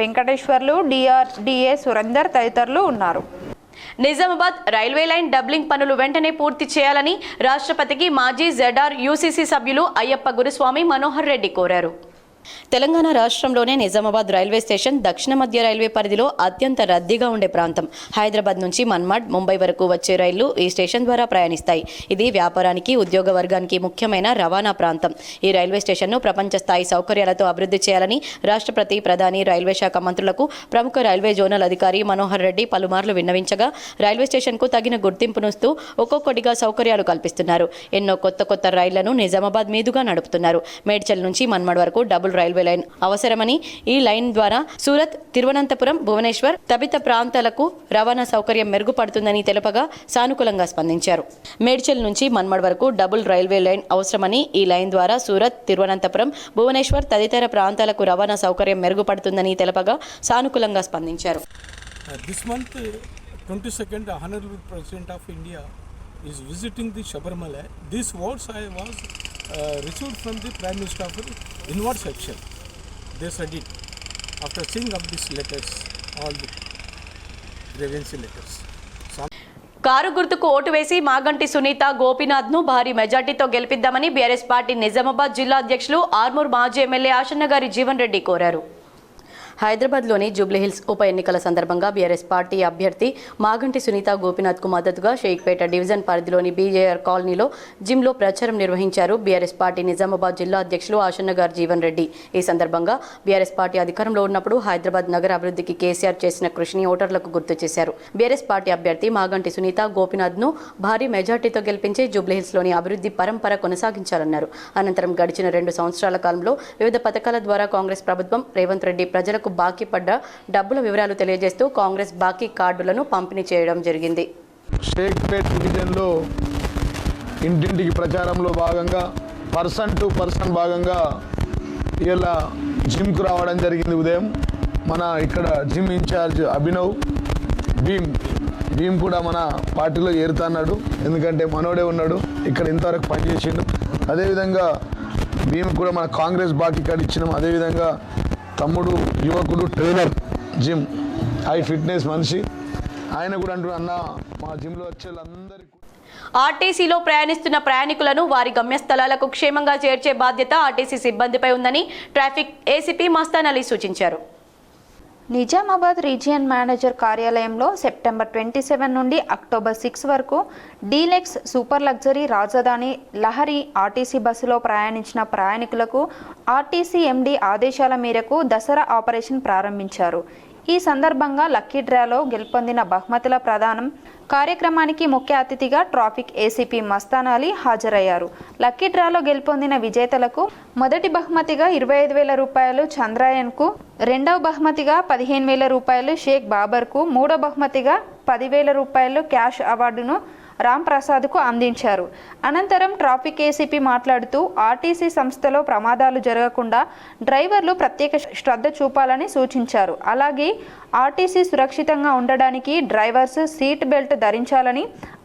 Venkateswarlu, DRDA Surender తదితరులు ఉన్నారు. నిజామాబాద్ రైల్వే లైన్ డబ్లింగ్ పనులు వెంటనే పూర్తి చేయాలని రాష్ట్రపతికి మాజీ జెడ్ఆర్ యూసీసీ సభ్యులు అయ్యప్ప గురుస్వామి మనోహర్ రెడ్డి కోరారు. తెలంగాణ రాష్ట్రంలోనే నిజామాబాద్ రైల్వే స్టేషన్ దక్షిణ మధ్య రైల్వే పరిధిలో అత్యంత రద్దీగా ఉండే ప్రాంతం. హైదరాబాద్ నుంచి మన్మాడ్, ముంబై వరకు వచ్చే రైళ్లు ఈ స్టేషన్ ద్వారా ప్రయాణిస్తాయి. ఇది వ్యాపారానికి, ఉద్యోగ వర్గానికి ముఖ్యమైన రవాణా ప్రాంతం. ఈ రైల్వే స్టేషన్ను ప్రపంచ స్థాయి సౌకర్యాలతో అభివృద్ధి చేయాలని రాష్ట్రపతి, ప్రధాని, రైల్వే శాఖ మంత్రులకు ప్రముఖ రైల్వే జోనల్ అధికారి మనోహర్ రెడ్డి పలుమార్లు విన్నవించగా రైల్వే స్టేషన్కు తగిన గుర్తింపునిస్తూ ఒక్కొక్కటిగా సౌకర్యాలు కల్పిస్తున్నారు. ఎన్నో కొత్త రైళ్లను నిజామాబాద్ మీదుగా నడుపుతున్నారు. మేడ్చల్ నుంచి మన్మాడ్ వరకు డబుల్ రైల్వే లైన్ అవసరమని, ఈ లైన్ ద్వారా సూరత్, తిరువనంతపురం, భువనేశ్వర్ తదితర ప్రాంతాలకు రవాణా సౌకర్యం మెరుగుపడుతుందని తెలుపగా సానుకూలంగా స్పందించారు. మేడ్చల్ నుంచి మన్మాడ్ వరకు డబుల్ రైల్వే లైన్ అవసరమని, ఈ లైన్ ద్వారా సూరత్, తిరువనంతపురం, భువనేశ్వర్ తదితర ప్రాంతాలకు రవాణా సౌకర్యం మెరుగుపడుతుందని తెలుపగా సానుకూలంగా స్పందించారు. This month, 22nd, Honorable President of India is visiting the Sabarimala. These words I was received from the Prime Minister of inward section. They said it after seeing of these letters, all the grievance letters. Car గుర్తుకు vote వేసి మాగంటి సునీత గోపీనాథ్ను భారీ మెజార్టీతో గెలిపిద్దామని BRS party Nizamabad జిల్లా అధ్యక్షులు ఆర్మూర్ మాజీ MLA ఆశన్నగారి Jeevan Reddy కోరారు. హైదరాబాద్లోని జూబ్లీహిల్స్ ఉప ఎన్నికల సందర్భంగా బీఆర్ఎస్ పార్టీ అభ్యర్థి మాగంటి సునీత గోపీనాథ్కు మద్దతుగా షేక్పేట డివిజన్ పరిధిలోని బీజేఆర్ కాలనీలో జిమ్లో ప్రచారం నిర్వహించారు బీఆర్ఎస్ పార్టీ నిజామాబాద్ జిల్లా అధ్యక్షులు ఆశన్నగారు జీవన్ రెడ్డి. ఈ సందర్భంగా బీఆర్ఎస్ పార్టీ అధికారంలో ఉన్నప్పుడు హైదరాబాద్ నగర అభివృద్ధికి కేసీఆర్ చేసిన కృషిని ఓటర్లకు గుర్తు చేశారు. బీఆర్ఎస్ పార్టీ అభ్యర్థి మాగంటి సునీత గోపీనాథ్ను భారీ మెజార్టీతో గెలిపించి జూబ్లీహిల్స్లోని అభివృద్ధి పరంపర కొనసాగించాలన్నారు. అనంతరం గడిచిన 2 సంవత్సరాల కాలంలో వివిధ పథకాల ద్వారా కాంగ్రెస్ ప్రభుత్వం రేవంత్ రెడ్డి ప్రజలకు బాకీ పడ్డ డబ్బుల వివరాలు తెలియజేస్తూ కాంగ్రెస్ బాకీ కార్డులను పంపిణీ చేయడం జరిగింది. షేక్పేట్ డివిజన్లో ఇంటింటికి ప్రచారంలో భాగంగా పర్సన్ టు పర్సన్ భాగంగా ఇలా జిమ్కు రావడం జరిగింది. ఉదయం మన ఇక్కడ జిమ్ ఇన్ఛార్జ్ అభినవ్ భీమ్ కూడా మన పార్టీలో చేరుతున్నాడు. ఎందుకంటే మనోడే ఉన్నాడు, ఇక్కడ ఇంతవరకు పనిచేసిండు. అదేవిధంగా భీమ్ కూడా మన కాంగ్రెస్ బాకీ కార్డు ఇచ్చినాం. అదేవిధంగా తమ్ముడు యువకుడు ట్రైనర్ జిమ్ హై ఫిట్నెస్ మనిషి, ఆయన కూడా అంటూ అన్న మా జిమ్లో వచ్చే వాళ్ళందరికీ ఆర్టీసీలో ప్రయాణిస్తున్న ప్రయాణికులను వారి గమ్యస్థలాలకు క్షేమంగా చేర్చే బాధ్యత ఆర్టీసీ సిబ్బందిపై ఉందని ట్రాఫిక్ ఏసీపీ మస్తాన్ అలీ సూచించారు. నిజామాబాద్ రీజియన్ మేనేజర్ కార్యాలయంలో సెప్టెంబర్ 27 నుండి అక్టోబర్ 6 వరకు డీలెక్స్ సూపర్ లగ్జరీ రాజధాని లహరి ఆర్టీసీ బస్సులో ప్రయాణించిన ప్రయాణికులకు ఆర్టీసీ ఎండీ ఆదేశాల మేరకు దసరా ఆపరేషన్ ప్రారంభించారు. ఈ సందర్భంగా లక్కీ డ్రాలో గెలుపొందిన బహుమతుల ప్రదానం కార్యక్రమానికి ముఖ్య అతిథిగా ట్రాఫిక్ ఏసీపీ మస్తాన్ అలీ హాజరయ్యారు. లక్కీ డ్రాలో గెలుపొందిన విజేతలకు మొదటి బహుమతిగా 25,000 రూపాయలు చంద్రాయన్కు, రెండవ బహుమతిగా 15,000 రూపాయలు షేక్ బాబర్కు, మూడో బహుమతిగా 10,000 రూపాయలు క్యాష్ అవార్డును రామ్ ప్రసాద్కు అందించారు. అనంతరం ట్రాఫిక్ ఏసీపీ మాట్లాడుతూ ఆర్టీసీ సంస్థలో ప్రమాదాలు జరగకుండా డ్రైవర్లు ప్రత్యేక శ్రద్ధ చూపాలని సూచించారు. అలాగే ఆర్టీసీ సురక్షితంగా ఉండడానికి డ్రైవర్స్ సీట్ బెల్ట్ ధరించాలని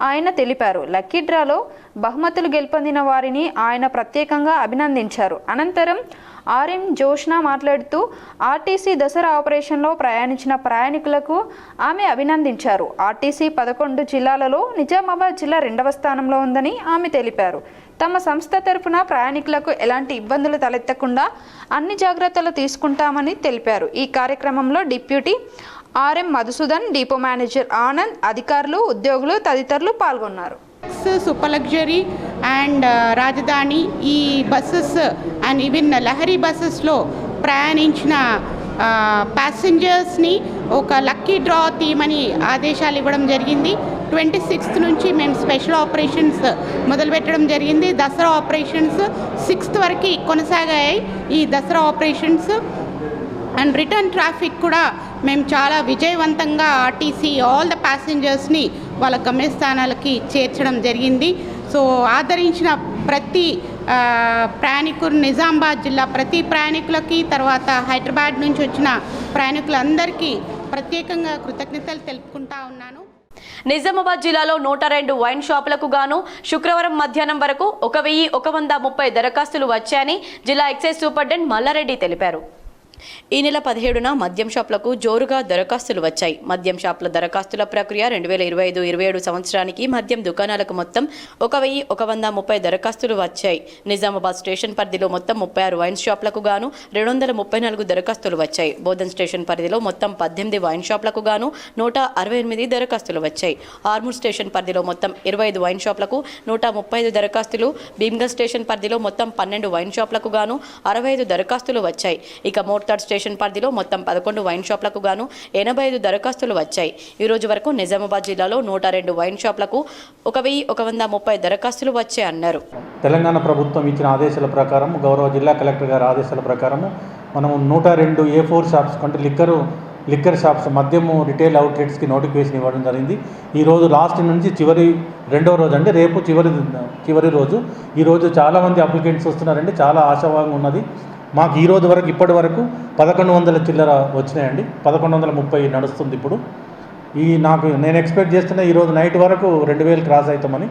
ఆయన తెలిపారు. లక్కీ డ్రాలో బహుమతులు గెలుపొందిన వారిని ఆయన ప్రత్యేకంగా అభినందించారు. అనంతరం ఆర్ఎం జోష్న మాట్లాడుతూ ఆర్టీసీ దసరా ఆపరేషన్లో ప్రయాణించిన ప్రయాణికులకు ఆమె అభినందించారు. ఆర్టీసీ 11 జిల్లాలలో నిజామాబాద్ జిల్లా 2వ స్థానంలో ఉందని ఆమె తెలిపారు. తమ సంస్థ తరఫున ప్రయాణికులకు ఎలాంటి ఇబ్బందులు తలెత్తకుండా అన్ని జాగ్రత్తలు తీసుకుంటామని తెలిపారు. ఈ కార్యక్రమంలో deputy RM Madhusudan, depot manager Anand, అధికారులు, ఉద్యోగులు తదితరులు పాల్గొన్నారు. సూపర్ లగ్జరీ అండ్ రాజధాని ఈ బస్సెస్ అండ్ ఈవెన్ లహరీ బస్సెస్లో ప్రయాణించిన ప్యాసింజర్స్ని ఒక లక్కీ డ్రా తీయమని ఆదేశాలు ఇవ్వడం జరిగింది. 26th నుంచి మేము స్పెషల్ ఆపరేషన్స్ మొదలుపెట్టడం జరిగింది. దసరా ఆపరేషన్స్ 6th వరకు కొనసాగాయి. ఈ Dasara operations and return traffic కూడా మేము చాలా విజయవంతంగా ఆర్టీసీ ఆల్ ద ప్యాసింజర్స్ని వాళ్ళ గమ్యస్థానాలకి చేర్చడం జరిగింది. సో ఆదరించిన ప్రతి ప్రయాణికులు, నిజామాబాద్ జిల్లా ప్రతి ప్రయాణికులకి, తర్వాత హైదరాబాద్ నుంచి వచ్చిన ప్రయాణికులందరికీ ప్రత్యేకంగా కృతజ్ఞతలు తెలుపుకుంటా ఉన్నాను. నిజామాబాద్ జిల్లాలో 102 వైన్ షాపులకు గాను శుక్రవారం మధ్యాహ్నం వరకు 1130 దరఖాస్తులు వచ్చాయని జిల్లా ఎక్సైజ్ సూపరింటెండెంట్ మల్లారెడ్డి తెలిపారు. ఈ నెల 17న మద్యం షాపులకు జోరుగా దరఖాస్తులు వచ్చాయి. మద్యం షాపుల దరఖాస్తుల ప్రక్రియ 2025-27 సంవత్సరానికి మద్యం దుకాణాలకు మొత్తం 1130 దరఖాస్తులు వచ్చాయి. నిజామాబాద్ స్టేషన్ పరిధిలో మొత్తం 36 వైన్ షాపులకు గాను 234 దరఖాస్తులు వచ్చాయి. బోధన్ స్టేషన్ పరిధిలో మొత్తం 18 వైన్ షాపులకు గాను 168 దరఖాస్తులు వచ్చాయి. ఆర్మూర్ స్టేషన్ పరిధిలో మొత్తం 25 వైన్ షాపులకు 135 దరఖాస్తులు, భీమ్గల్ స్టేషన్ పరిధిలో మొత్తం 12 వైన్ షాపులకు గాను 65 దరఖాస్తులు వచ్చాయి. ఇక మోర్తాడ్ స్టేషన్ పరిధిలో మొత్తం 11 వైన్ షాపులకు గాను 85 దరఖాస్తులు వచ్చాయి. ఈ రోజు వరకు నిజామాబాద్ జిల్లాలో 102 వైన్ షాపులకు 1130 దరఖాస్తులు వచ్చాయన్నారు. తెలంగాణ ప్రభుత్వం ఇచ్చిన ఆదేశాల ప్రకారం, గౌరవ జిల్లా కలెక్టర్ గారి ఆదేశాల ప్రకారం మనం 102 A4 షాప్స్ కంటే లిక్కర్ షాప్స్, మద్యము రిటైల్ అవుట్లెట్స్కి నోటిఫికేషన్ ఇవ్వడం జరిగింది. ఈరోజు లాస్ట్ నుంచి రెండవ రోజు అంటే రేపు చివరి రోజు. ఈరోజు చాలామంది అప్లికెంట్స్ వస్తున్నారండి. చాలా ఆశావాహంగా ఉన్నది. మాకు ఈ రోజు వరకు ఇప్పటి వరకు 1100 చిల్లర వచ్చినాయండి. 1130 నడుస్తుంది ఇప్పుడు. నేను ఎక్స్పెక్ట్ చేస్తున్నా ఈరోజు నైట్ వరకు 2000 క్రాస్ అవుతామని.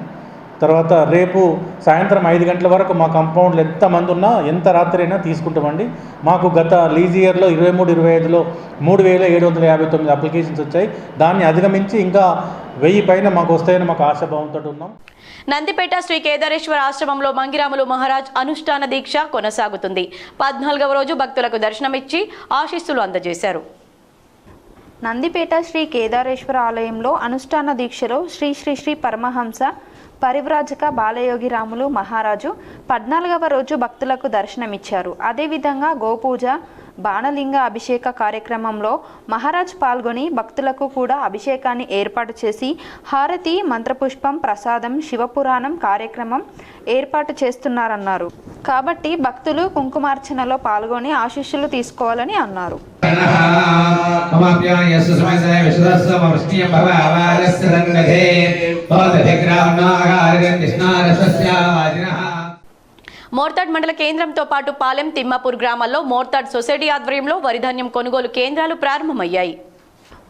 తర్వాత రేపు సాయంత్రం 5 గంటల వరకు మా కంపౌండ్లో ఎంతమంది ఉన్నా ఎంత రాత్రి అయినా తీసుకుంటామండి. మాకు గత లీజ్ ఇయర్లో 23-25లో 3759 అప్లికేషన్స్ వచ్చాయి. దాన్ని అధిగమించి ఇంకా 1000 పైన మాకు వస్తాయని మాకు ఆశాభావంతో ఉన్నాం. నందిపేట శ్రీ కేదారేశ్వర ఆశ్రమంలో మంగిరాములు మహారాజ్ అనుష్ఠాన దీక్ష కొనసాగుతుంది. 14వ రోజు భక్తులకు దర్శనమిచ్చి ఆశీస్సులు అందజేశారు. నందిపేట శ్రీ కేదారేశ్వర ఆలయంలో అనుష్ఠాన దీక్షలో శ్రీ శ్రీ శ్రీ పరమహంస పరివ్రాజక బాలయోగి రాములు మహారాజు 14వ రోజు భక్తులకు దర్శనమిచ్చారు. అదేవిధంగా గోపూజ, బాణలింగ అభిషేక కార్యక్రమంలో మహారాజ్ పాల్గొని భక్తులకు కూడా అభిషేకాన్ని ఏర్పాటు చేసి హారతి, మంత్రపుష్పం, ప్రసాదం, శివపురాణం కార్యక్రమం ఏర్పాటు చేస్తున్నారన్నారు. కాబట్టి భక్తులు కుంకుమార్చనలో పాల్గొని ఆశీస్సులు తీసుకోవాలని అన్నారు. మోర్తాడ్ మండల కేంద్రంతో పాటు పాలెం, తిమ్మాపూర్ గ్రామాల్లో మోర్తాడ్ సొసైటీ ఆధ్వర్యంలో వరిధాన్యం కొనుగోలు కేంద్రాలు ప్రారంభమయ్యాయి.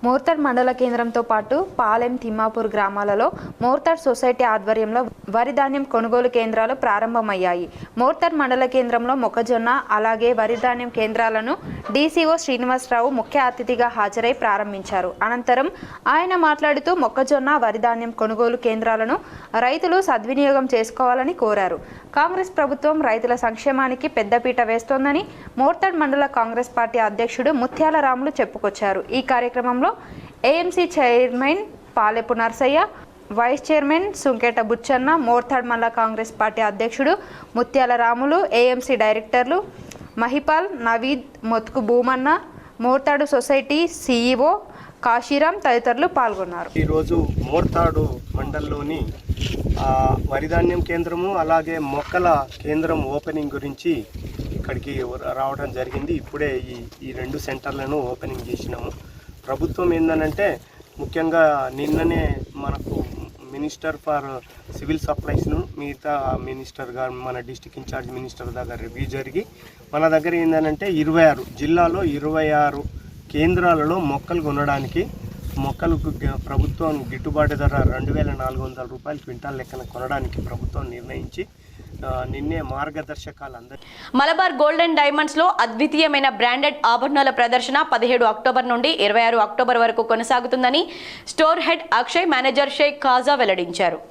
మోర్తాడ్ మండల కేంద్రంతో పాటు పాలెం, తిమ్మాపూర్ గ్రామాలలో మోర్తాడ్ సొసైటీ ఆధ్వర్యంలో వరి ధాన్యం కొనుగోలు కేంద్రాలు ప్రారంభమయ్యాయి. మోర్తాడ్ మండల కేంద్రంలో మొక్కజొన్న అలాగే వరి ధాన్యం కేంద్రాలను డీసీఓ శ్రీనివాసరావు ముఖ్య అతిథిగా హాజరై ప్రారంభించారు. అనంతరం ఆయన మాట్లాడుతూ మొక్కజొన్న, వరి ధాన్యం కొనుగోలు కేంద్రాలను రైతులు సద్వినియోగం చేసుకోవాలని కోరారు. కాంగ్రెస్ ప్రభుత్వం రైతుల సంక్షేమానికి పెద్దపీట వేస్తోందని మోర్తాడ్ మండల కాంగ్రెస్ పార్టీ అధ్యక్షుడు ముత్యాల రాములు చెప్పుకొచ్చారు. ఈ కార్యక్రమంలో AMC chairman Palepu Narsaiah, vice chairman Sunketa Buchanna, Mortad మండల కాంగ్రెస్ పార్టీ అధ్యక్షుడు ముత్యాల రాములు, ఏఎంసీ డైరెక్టర్లు మహిపాల్, నవీద్, మొత్తుకు భూమన్న, మోర్తాడు సొసైటీ సిఇఓ కాశీరాం తదితరులు పాల్గొన్నారు. ఈరోజు మోర్తాడు మండలంలోని వరిధాన్యం కేంద్రము అలాగే మొక్కల కేంద్రం ఓపెనింగ్ గురించి ఇక్కడికి రావడం జరిగింది. ఇప్పుడే ఈ 2 సెంటర్లను ఓపెనింగ్ చేసినాము. ప్రభుత్వం ఏంటంటే ముఖ్యంగా నిన్ననే మనకు మినిస్టర్ ఫర్ సివిల్ సప్లైస్ను మిగతా మినిస్టర్ గారు మన డిస్టిక్ ఇన్ఛార్జ్ మినిస్టర్ దగ్గర రివ్యూ జరిగి మన దగ్గర ఏంటంటే 26 జిల్లాలో 26 కేంద్రాలలో మొక్కలు కొనడానికి మొక్కలకు ప్రభుత్వం గిట్టుబాటు ధర 2,400 రూపాయలు క్వింటాల్ లెక్కన కొనడానికి ప్రభుత్వం నిర్ణయించి నిన్నే మార్గదర్శకాలు అందరికీ. మలబార్ గోల్డ్ అండ్ డైమండ్స్ లో అద్వితీయమైన బ్రాండెడ్ ఆభరణాల ప్రదర్శన 17 అక్టోబర్ నుండి 26 అక్టోబర్ వరకు కొనసాగుతుందని store head Akshay manager Sheikh Khaja వెల్లడించారు.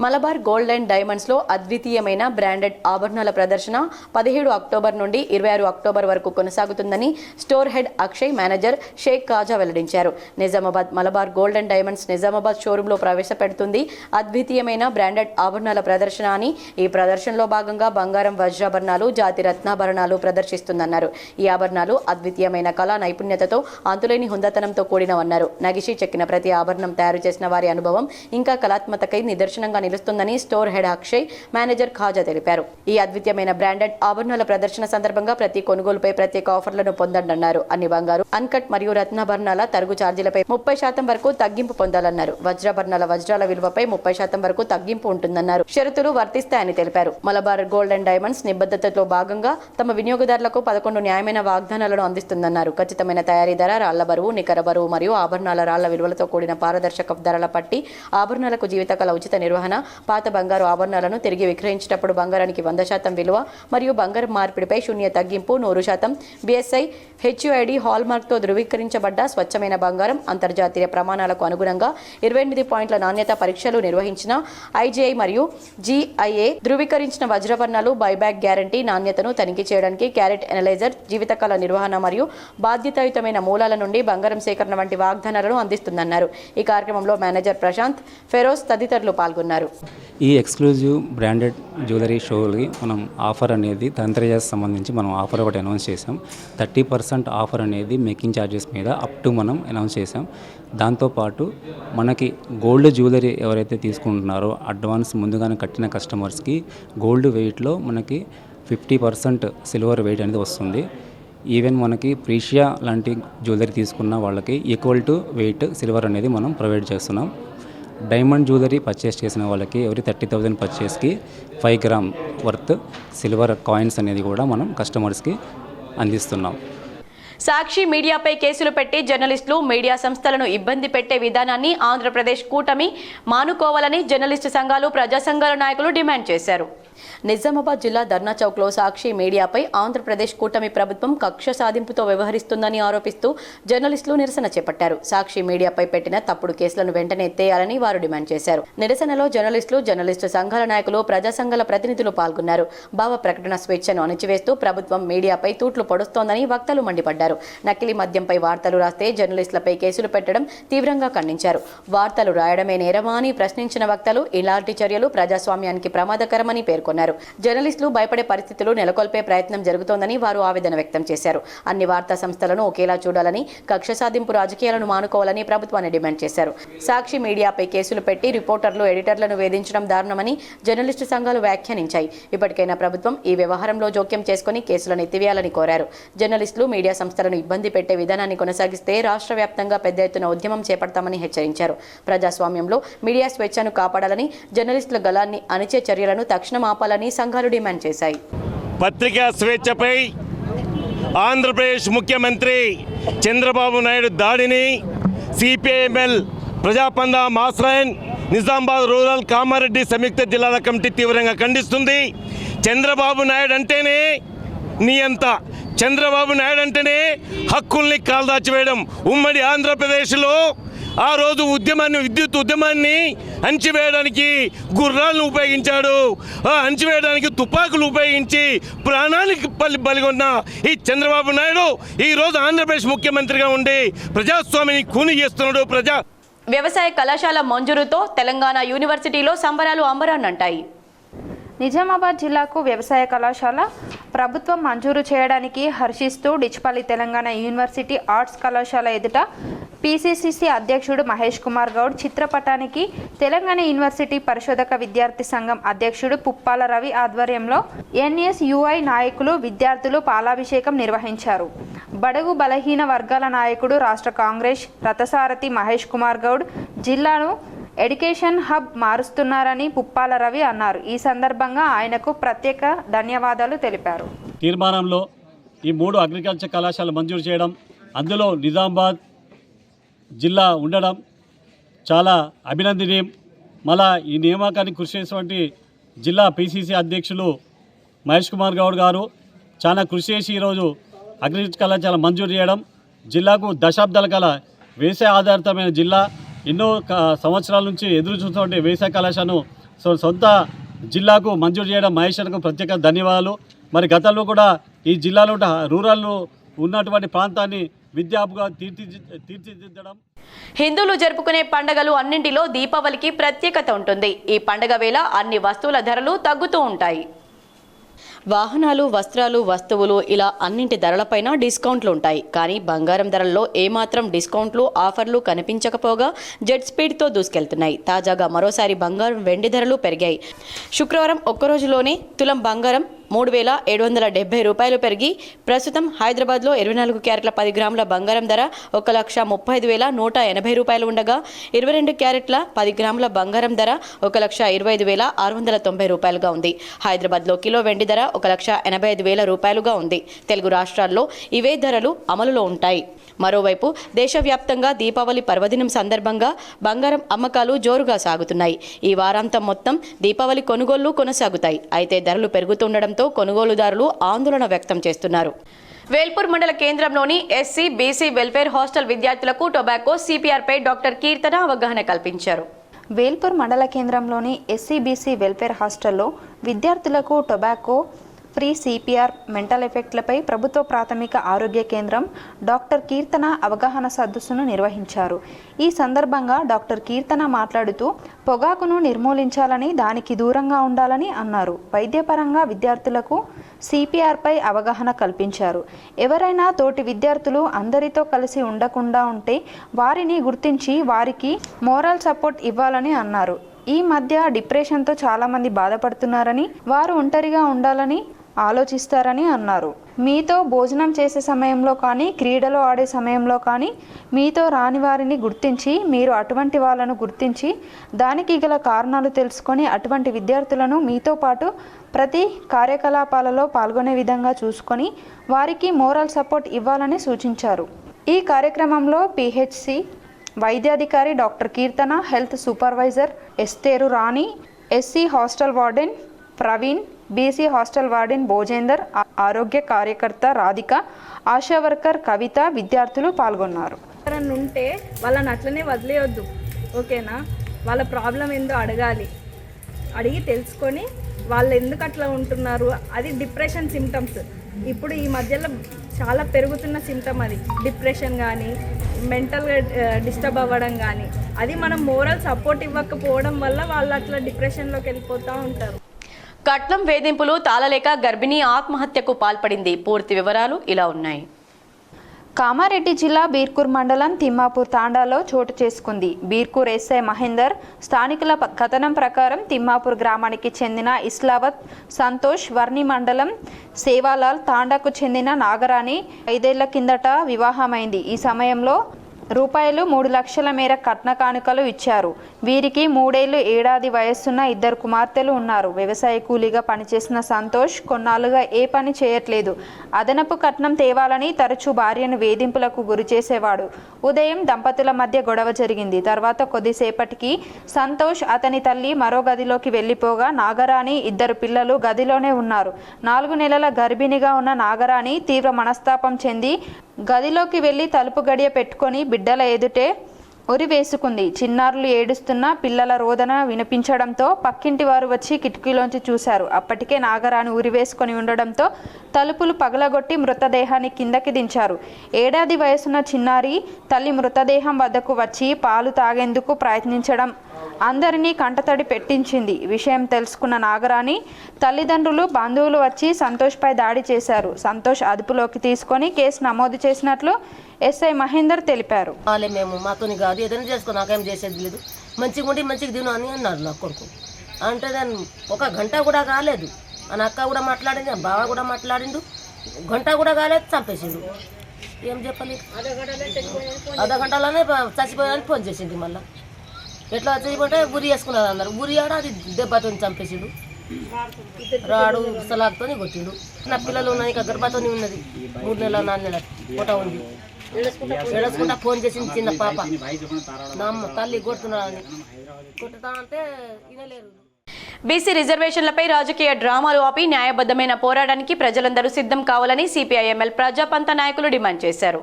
మలబార్ గోల్డ్ అండ్ డైమండ్స్ లో అద్వితీయమైన బ్రాండెడ్ ఆభరణాల ప్రదర్శన 17 అక్టోబర్ నుండి 26 అక్టోబర్ వరకు కొనసాగుతుందని store head Akshay manager Sheikh Khaja వెల్లడించారు. Nizamabad Malabar Gold and Diamonds Nizamabad షోరూంలో ప్రవేశపెడుతుంది అద్వితీయమైన బ్రాండెడ్ ఆభరణాల ప్రదర్శన అని. ఈ ప్రదర్శనలో భాగంగా బంగారం వజ్రాభరణాలు జాతి రత్నాభరణాలు ప్రదర్శిస్తుందన్నారు. ఈ ఆభరణాలు అద్వితీయమైన కళా నైపుణ్యతతో అంతులేని హుందాతనంతో కూడినవన్నారు. నగిషి చెక్కిన ప్రతి ఆభరణం తయారు చేసిన వారి అనుభవం ఇంకా కళాత్మకతకై నిదర్శనంగా నిలుస్తుందని store head Akshay manager Khaja తెలిపారు. ఈ అద్వితీయమైన బ్రాండెడ్ ఆభరణాల ప్రదర్శన సందర్భంగా ప్రతి కొనుగోలుపై ప్రత్యేక ఆఫర్లను పొందండన్నారు. అన్ని బంగారు అన్కట్ మరియు రత్నాభరణాల తరుగు ఛార్జీలపై 30% వరకు తగ్గింపు పొందాలన్నారు. వజ్రాభరణాల వజ్రాల విలువపై 30% వరకు తగ్గింపు ఉంటుందన్నారు. షరతులు వర్తిస్తాయని తెలిపారు. మలబార్ గోల్డ్ అండ్ డైమండ్స్ నిబద్ధతలో భాగంగా తమ వినియోగదారులకు 11 న్యాయమైన వాగ్దానాలను అందిస్తుందన్నారు. ఖచ్చితమైన తయారీ ధర, రాళ్ల బరువు, నికర బరువు మరియు ఆభరణాల రాళ్ల విలువలతో కూడిన పారదర్శక ధరల పట్టి, ఆభరణాలకు జీవితకాల ఉచిత నిర్వహణ, పాత బంగారు ఆభరణాలను తిరిగి విక్రయించేటప్పుడు బంగారానికి 100% విలువ మరియు బంగారం మార్పిడిపై శూన్య తగ్గింపు, 100% BSI HUID హాల్మార్క్తో ధృవీకరించబడ్డ స్వచ్ఛమైన బంగారం, అంతర్జాతీయ ప్రమాణాలకు అనుగుణంగా 28 పాయింట్ల నాణ్యత పరీక్షలు నిర్వహించిన IGI మరియు GIA ధృవీకరించిన వజ్రాభరణాలు, బైబ్యాక్ గ్యారంటీ, నాణ్యతను తనిఖీ చేయడానికి క్యారెట్ ఎనలైజర్, జీవితకాల నిర్వహణ మరియు బాధ్యతాయుతమైన మూలాల నుండి బంగారం సేకరణ వంటి వాగ్దానాలను అందిస్తుందన్నారు. ఈ కార్యక్రమంలో మేనేజర్ ప్రశాంత్, ఫెరోజ్ తదితరులు పాల్గొన్నారు. ఈ ఎక్స్క్లూజివ్ బ్రాండెడ్ జ్యువెలరీ షోకి మనం ఆఫర్ అనేది తంత్రజాస్ సంబంధించి మనం ఆఫర్ ఒకటి అనౌన్స్ చేసాం. 30% ఆఫర్ అనేది మేకింగ్ ఛార్జెస్ మీద అప్ టు మనం అనౌన్స్ చేసాం. దాంతోపాటు మనకి గోల్డ్ జ్యువెలరీ ఎవరైతే తీసుకుంటున్నారో అడ్వాన్స్ ముందుగానే కట్టిన కస్టమర్స్కి గోల్డ్ వెయిట్లో మనకి 50% సిల్వర్ వెయిట్ అనేది వస్తుంది. ఈవెన్ మనకి ప్రీషియా లాంటి జ్యువెలరీ తీసుకున్న వాళ్ళకి ఈక్వల్ టు వెయిట్ సిల్వర్ అనేది మనం ప్రొవైడ్ చేస్తున్నాం. డైమండ్ జ్యువెలరీ పర్చేస్ చేసిన వాళ్ళకి ఎవరి 30,000 పర్చేస్కి 5 గ్రామ్ వర్త్ సిల్వర్ కాయిన్స్ అనేది కూడా మనం కస్టమర్స్కి అందిస్తున్నాం. సాక్షి మీడియాపై కేసులు పెట్టి జర్నలిస్టులు, మీడియా సంస్థలను ఇబ్బంది పెట్టే విధానాన్ని ఆంధ్రప్రదేశ్ కూటమి మానుకోవాలని జర్నలిస్టు సంఘాలు, ప్రజా సంఘాల నాయకులు డిమాండ్ చేశారు. నిజామాబాద్ జిల్లా ధర్నా చౌక్లో సాక్షి మీడియాపై ఆంధ్రప్రదేశ్ కూటమి ప్రభుత్వం కక్ష సాధింపుతో వ్యవహరిస్తుందని ఆరోపిస్తూ జర్నలిస్టులు నిరసన చేపట్టారు. సాక్షి మీడియాపై పెట్టిన తప్పుడు కేసులను వెంటనే ఎత్తేయాలని వారు డిమాండ్ చేశారు. నిరసనలో జర్నలిస్టులు, జర్నలిస్టు సంఘాల నాయకులు, ప్రజా సంఘాల ప్రతినిధులు పాల్గొన్నారు. భావ ప్రకటన స్వేచ్ఛను అణచివేస్తూ ప్రభుత్వం మీడియాపై తూట్లు పొడుస్తోందని వక్తలు మండిపడ్డారు. నకిలీ మద్యంపై వార్తలు రాస్తే జర్నలిస్టులపై కేసులు పెట్టడం తీవ్రంగా ఖండించారు. వార్తలు రాయడమే నేరమా అని ప్రశ్నించిన వక్తలు ఇలాంటి చర్యలు ప్రజాస్వామ్యానికి ప్రమాదకరమని పేర్కొన్నారు. జర్నలిస్టులు భయపడే పరిస్థితులు నెలకొల్పే ప్రయత్నం జరుగుతోందని వారు ఆవేదన వ్యక్తం చేశారు. అన్ని వార్తా సంస్థలను ఒకేలా చూడాలని, కక్ష సాధింపు రాజకీయాలను మానుకోవాలని ప్రభుత్వాన్ని డిమాండ్ చేశారు. సాక్షి మీడియాపై కేసులు పెట్టి రిపోర్టర్లు, ఎడిటర్లను వేధించడం దారుణమని జర్నలిస్టు సంఘాలు వ్యాఖ్యానించాయి. ఇప్పటికైనా ప్రభుత్వం ఈ వ్యవహారంలో జోక్యం చేసుకుని కేసులను ఎత్తివేయాలని కోరారు. జర్నలిస్టులు, మీడియా సంస్థలను ఇబ్బంది పెట్టే విధానాన్ని కొనసాగిస్తే రాష్ట్ర వ్యాప్తంగా పెద్ద ఎత్తున ఉద్యమం చేపడతామని హెచ్చరించారు. ప్రజాస్వామ్యంలో మీడియా స్వేచ్ఛను కాపాడాలని, జర్నలిస్టుల గళాన్ని అణిచే చర్యలను తక్షణం ఆపాలని సంఘాలు డిమాండ్ చేశాయి. పత్రికా స్వేచ్ఛపై ఆంధ్రప్రదేశ్ ముఖ్యమంత్రి చంద్రబాబు నాయుడు దాడిని సిపిఐఎంఎల్ ప్రజాపందా మాస్రాయన్ నిజామాబాద్ రూరల్ కామారెడ్డి సంయుక్త జిల్లాల కమిటీ తీవ్రంగా ఖండిస్తుంది. చంద్రబాబు నాయుడు అంటేనే నియంత, చంద్రబాబు నాయుడు అంటేనే హక్కుల్ని కాల్దాచివేయడం. ఉమ్మడి ఆంధ్రప్రదేశ్లో ఆ రోజు విద్యుత్ ఉద్యమాన్ని అణచివేయడానికి గుర్రాలను ఉపయోగించాడు. అణచివేయడానికి తుపాకులు ఉపయోగించి ప్రాణానికి బలిగొన్న ఈ చంద్రబాబు నాయుడు ఈరోజు ఆంధ్రప్రదేశ్ ముఖ్యమంత్రిగా ఉండి ప్రజాస్వామ్యాన్ని కూని చేస్తున్నాడు. వ్యవసాయ కళాశాల మంజూరుతో తెలంగాణ యూనివర్సిటీలో సంబరాలు అంబరాన్నంటాయి. నిజామాబాద్ జిల్లాకు వ్యవసాయ కళాశాల ప్రభుత్వం మంజూరు చేయడానికి హర్షిస్తూ డిచ్పల్లి తెలంగాణ యూనివర్సిటీ ఆర్ట్స్ కళాశాల ఎదుట PCCC అధ్యక్షుడు మహేష్ కుమార్ గౌడ్ చిత్రపటానికి తెలంగాణ యూనివర్సిటీ పరిశోధక విద్యార్థి సంఘం అధ్యక్షుడు పుప్పాల రవి ఆధ్వర్యంలో NSUI నాయకులు, విద్యార్థులు పాలాభిషేకం నిర్వహించారు. బడుగు బలహీన వర్గాల నాయకుడు, రాష్ట్ర కాంగ్రెస్ రథసారథి మహేష్ కుమార్ గౌడ్ జిల్లాను ఎడ్యుకేషన్ హబ్ మారుస్తున్నారని పుప్పాల రవి అన్నారు. ఈ సందర్భంగా ఆయనకు ప్రత్యేక ధన్యవాదాలు తెలిపారు. తీర్మానంలో ఈ 3 అగ్రికల్చర్ కళాశాలలు మంజూరు చేయడం, అందులో నిజామాబాద్ జిల్లా ఉండడం చాలా అభినందనీయం. మళ్ళా ఈ నియామకానికి కృషి చేసినటువంటి జిల్లా పిసిసి అధ్యక్షులు మహేష్ కుమార్ గౌడ్ గారు చాలా కృషి చేసి ఈరోజు అగ్రికల్చర్ కళాశాల మంజూరు చేయడం, జిల్లాకు దశాబ్దాల కల వ్యవసాయ ఆధారితమైన జిల్లా, ఎన్నో సంవత్సరాల నుంచి ఎదురు చూస్తున్నటువంటి వ్యవసాయ కళాశాలను సొంత జిల్లాకు మంజూరు చేయడం మహేశ్వరకు ప్రత్యేక ధన్యవాదాలు. మరి గతంలో కూడా ఈ జిల్లాలో రూరల్లో ఉన్నటువంటి ప్రాంతాన్ని విద్యాపుగా తీర్చిదిద్దడం. హిందువులు జరుపుకునే పండుగలు అన్నింటిలో దీపావళికి ప్రత్యేకత ఉంటుంది. ఈ పండుగ వేళ అన్ని వస్తువుల ధరలు తగ్గుతూ ఉంటాయి. వాహనాలు, వస్త్రాలు, వస్తువులు ఇలా అన్నింటి ధరలపైన డిస్కౌంట్లు ఉంటాయి. కానీ బంగారం ధరల్లో ఏమాత్రం డిస్కౌంట్లు, ఆఫర్లు కనిపించకపోగా జెట్ స్పీడ్తో దూసుకెళ్తున్నాయి. తాజాగా మరోసారి బంగారం, వెండి ధరలు పెరిగాయి. శుక్రవారం ఒక్కరోజులోనే తులం బంగారం 3,770 రూపాయలు పెరిగి ప్రస్తుతం హైదరాబాద్లో 24 క్యారెట్ల 10 గ్రాముల బంగారం ధర 1,35,180 రూపాయలు ఉండగా 22 క్యారెట్ల 10 గ్రాముల బంగారం ధర 1,25,690 రూపాయలుగా ఉంది. హైదరాబాద్లో కిలో వెండి ధర 1,85,000 రూపాయలుగా ఉంది. తెలుగు రాష్ట్రాల్లో ఇవే ధరలు అమలులో ఉంటాయి. మరోవైపు దేశవ్యాప్తంగా దీపావళి పర్వదినం సందర్భంగా బంగారం అమ్మకాలు జోరుగా సాగుతున్నాయి. ఈ వారాంతం మొత్తం దీపావళి కొనుగోళ్లు కొనసాగుతాయి. అయితే ధరలు పెరుగుతుండడంతో కొనుగోలుదారులు ఆందోళన వ్యక్తం చేస్తున్నారు. వేల్పూర్ మండల కేంద్రంలోని ఎస్సీ, బీసీ వెల్ఫేర్ హాస్టల్ విద్యార్థులకు టొబాకో, సిపిఆర్పై డాక్టర్ కీర్తన అవగాహన కల్పించారు. వేల్పూర్ మండల కేంద్రంలోని ఎస్సీ, బీసీ వెల్ఫేర్ హాస్టల్లో విద్యార్థులకు టొబాకో ఫ్రీ, సిపిఆర్, మెంటల్ ఎఫెక్ట్లపై ప్రభుత్వ ప్రాథమిక ఆరోగ్య కేంద్రం డాక్టర్ కీర్తన అవగాహన సదస్సును నిర్వహించారు. ఈ సందర్భంగా డాక్టర్ కీర్తన మాట్లాడుతూ పొగాకును నిర్మూలించాలని, దానికి దూరంగా ఉండాలని అన్నారు. వైద్యపరంగా విద్యార్థులకు సిపిఆర్పై అవగాహన కల్పించారు. ఎవరైనా తోటి విద్యార్థులు అందరితో కలిసి ఉండకుండా ఉంటే వారిని గుర్తించి వారికి మోరల్ సపోర్ట్ ఇవ్వాలని అన్నారు. ఈ మధ్య డిప్రెషన్తో చాలామంది బాధపడుతున్నారని, వారు ఒంటరిగా ఉండాలని ఆలోచిస్తారని అన్నారు. మీతో భోజనం చేసే సమయంలో కానీ, క్రీడలు ఆడే సమయంలో కానీ మీతో రాని వారిని గుర్తించి, మీరు అటువంటి వాళ్ళను గుర్తించి దానికి గల కారణాలు తెలుసుకొని అటువంటి విద్యార్థులను మీతో పాటు ప్రతి కార్యకలాపాలలో పాల్గొనే విధంగా చూసుకొని వారికి మోరల్ సపోర్ట్ ఇవ్వాలని సూచించారు. ఈ కార్యక్రమంలో పిహెచ్సి వైద్యాధికారి doctor Keerthana, health supervisor Esther Rani, SC hostel warden Praveen, BC hostel warden Bhojender, ఆరోగ్య కార్యకర్త రాధిక, ఆశా వర్కర్ కవిత, విద్యార్థులు పాల్గొన్నారు. ఉంటే వాళ్ళని అట్లనే వదిలేయొద్దు, ఓకేనా? వాళ్ళ ప్రాబ్లం ఏందో అడగాలి, అడిగి తెలుసుకొని వాళ్ళు ఎందుకు అట్లా ఉంటున్నారు, అది డిప్రెషన్ సిమ్టమ్స్. ఇప్పుడు ఈ మధ్యలో చాలా పెరుగుతున్న సిమ్టమ్ అది, డిప్రెషన్ కానీ, మెంటల్గా డిస్టర్బ్ అవ్వడం కానీ. అది మనం మోరల్ సపోర్ట్ ఇవ్వకపోవడం వల్ల వాళ్ళు అట్లా డిప్రెషన్లోకి వెళ్ళిపోతూ ఉంటారు. కట్నం వేధింపులు తాళలేక గర్భిణీ ఆత్మహత్యకు పాల్పడింది. పూర్తి వివరాలు ఇలా ఉన్నాయి. కామారెడ్డి జిల్లా బీర్కూర్ మండలం తిమ్మాపూర్ తాండాలో చోటు చేసుకుంది. బీర్కూర్ ఎస్ఐ మహేందర్ స్థానికుల కథనం ప్రకారం తిమ్మాపూర్ గ్రామానికి చెందిన ఇస్లావత్ సంతోష్, వర్ణి మండలం సేవాలాల్ తాండాకు చెందిన నాగరాణి 5 ఏళ్ల కిందట వివాహమైంది. ఈ సమయంలో రూపాయలు 3 లక్షల మేర కట్న కానుకలు ఇచ్చారు. వీరికి 3 ఏళ్లు 7 ఏడాది వయస్సున్న 2 కుమార్తెలు ఉన్నారు. వ్యవసాయ కూలీగా పనిచేసిన సంతోష్ కొన్నాళ్లుగా ఏ పని చేయట్లేదు. అదనపు కట్నం తేవాలని తరచూ భార్యను వేధింపులకు గురి చేసేవాడు. ఉదయం దంపతుల మధ్య గొడవ జరిగింది. తర్వాత కొద్దిసేపటికి సంతోష్, అతని తల్లి మరో గదిలోకి వెళ్లిపోగా నాగరాణి, 2 పిల్లలు గదిలోనే ఉన్నారు. 4 నెలల గర్భిణిగా ఉన్న నాగరాణి తీవ్ర మనస్తాపం చెంది గదిలోకి వెళ్లి తలుపు గడియ పెట్టుకొని బిడ్డల ఎదుటే ఉరి వేసుకుంది. చిన్నారులు ఏడుస్తున్న పిల్లల రోదన వినిపించడంతో పక్కింటి వారు వచ్చి కిటికీలోంచి చూశారు. అప్పటికే నాగరాణి ఉరి వేసుకొని ఉండడంతో తలుపులు పగలగొట్టి మృతదేహాన్ని కిందకి దించారు. 7 ఏడాది వయసున్న చిన్నారి తల్లి మృతదేహం వద్దకు వచ్చి పాలు తాగేందుకు ప్రయత్నించడం అందరినీ కంటతడి పెట్టించింది. విషయం తెలుసుకున్న నాగరాణి తల్లిదండ్రులు, బంధువులు వచ్చి సంతోష్పై దాడి చేశారు. సంతోష్ అదుపులోకి తీసుకొని కేసు నమోదు చేసినట్లు ఎస్ఐ మహేందర్ తెలిపారు. మేము మాతోని కాదు, ఏదైనా చేసుకో, నాకేం చేసేది లేదు, మంచిగా ఉండి మంచిగా తిను అని అన్నారు నా కొడుకు. అంటే దాన్ని 1 గంట కూడా కాలేదు. అని అక్క కూడా మాట్లాడింది, బావ కూడా మాట్లాడిండు, గంట కూడా కాలేదు, చంపేసిండు. ఏం చెప్పలేదు, అర్ధ గంటలోనే చచ్చిపోయాలని ఫోన్ చేసింది. మళ్ళీ ఎట్లా చేయమంటే ఉరి వేసుకున్నారు అందరు. ఉరి ఆడ అది దెబ్బతో చంపేసిండు, రాడు సలాక్తో కొట్టిండు. నా పిల్లలు ఉన్నాయి, ఇంకా గర్భతో ఉన్నది, 3 నెలల 4 నెలల ఫోటో ఉంది. ఏడసుకుంటా ఫోన్ చేసింది చిన్న పాప, నా అమ్మ తల్లి కొడుతున్నాడని. కొట్టుతా అంటే వినలేరు. బీసీ రిజర్వేషన్లపై రాజకీయ డ్రామాలు ఆపి న్యాయబద్ధమైన పోరాటానికి ప్రజలందరూ సిద్ధం కావాలని సిపిఐఎంఎల్ ప్రజాపంత నాయకులు డిమాండ్ చేశారు.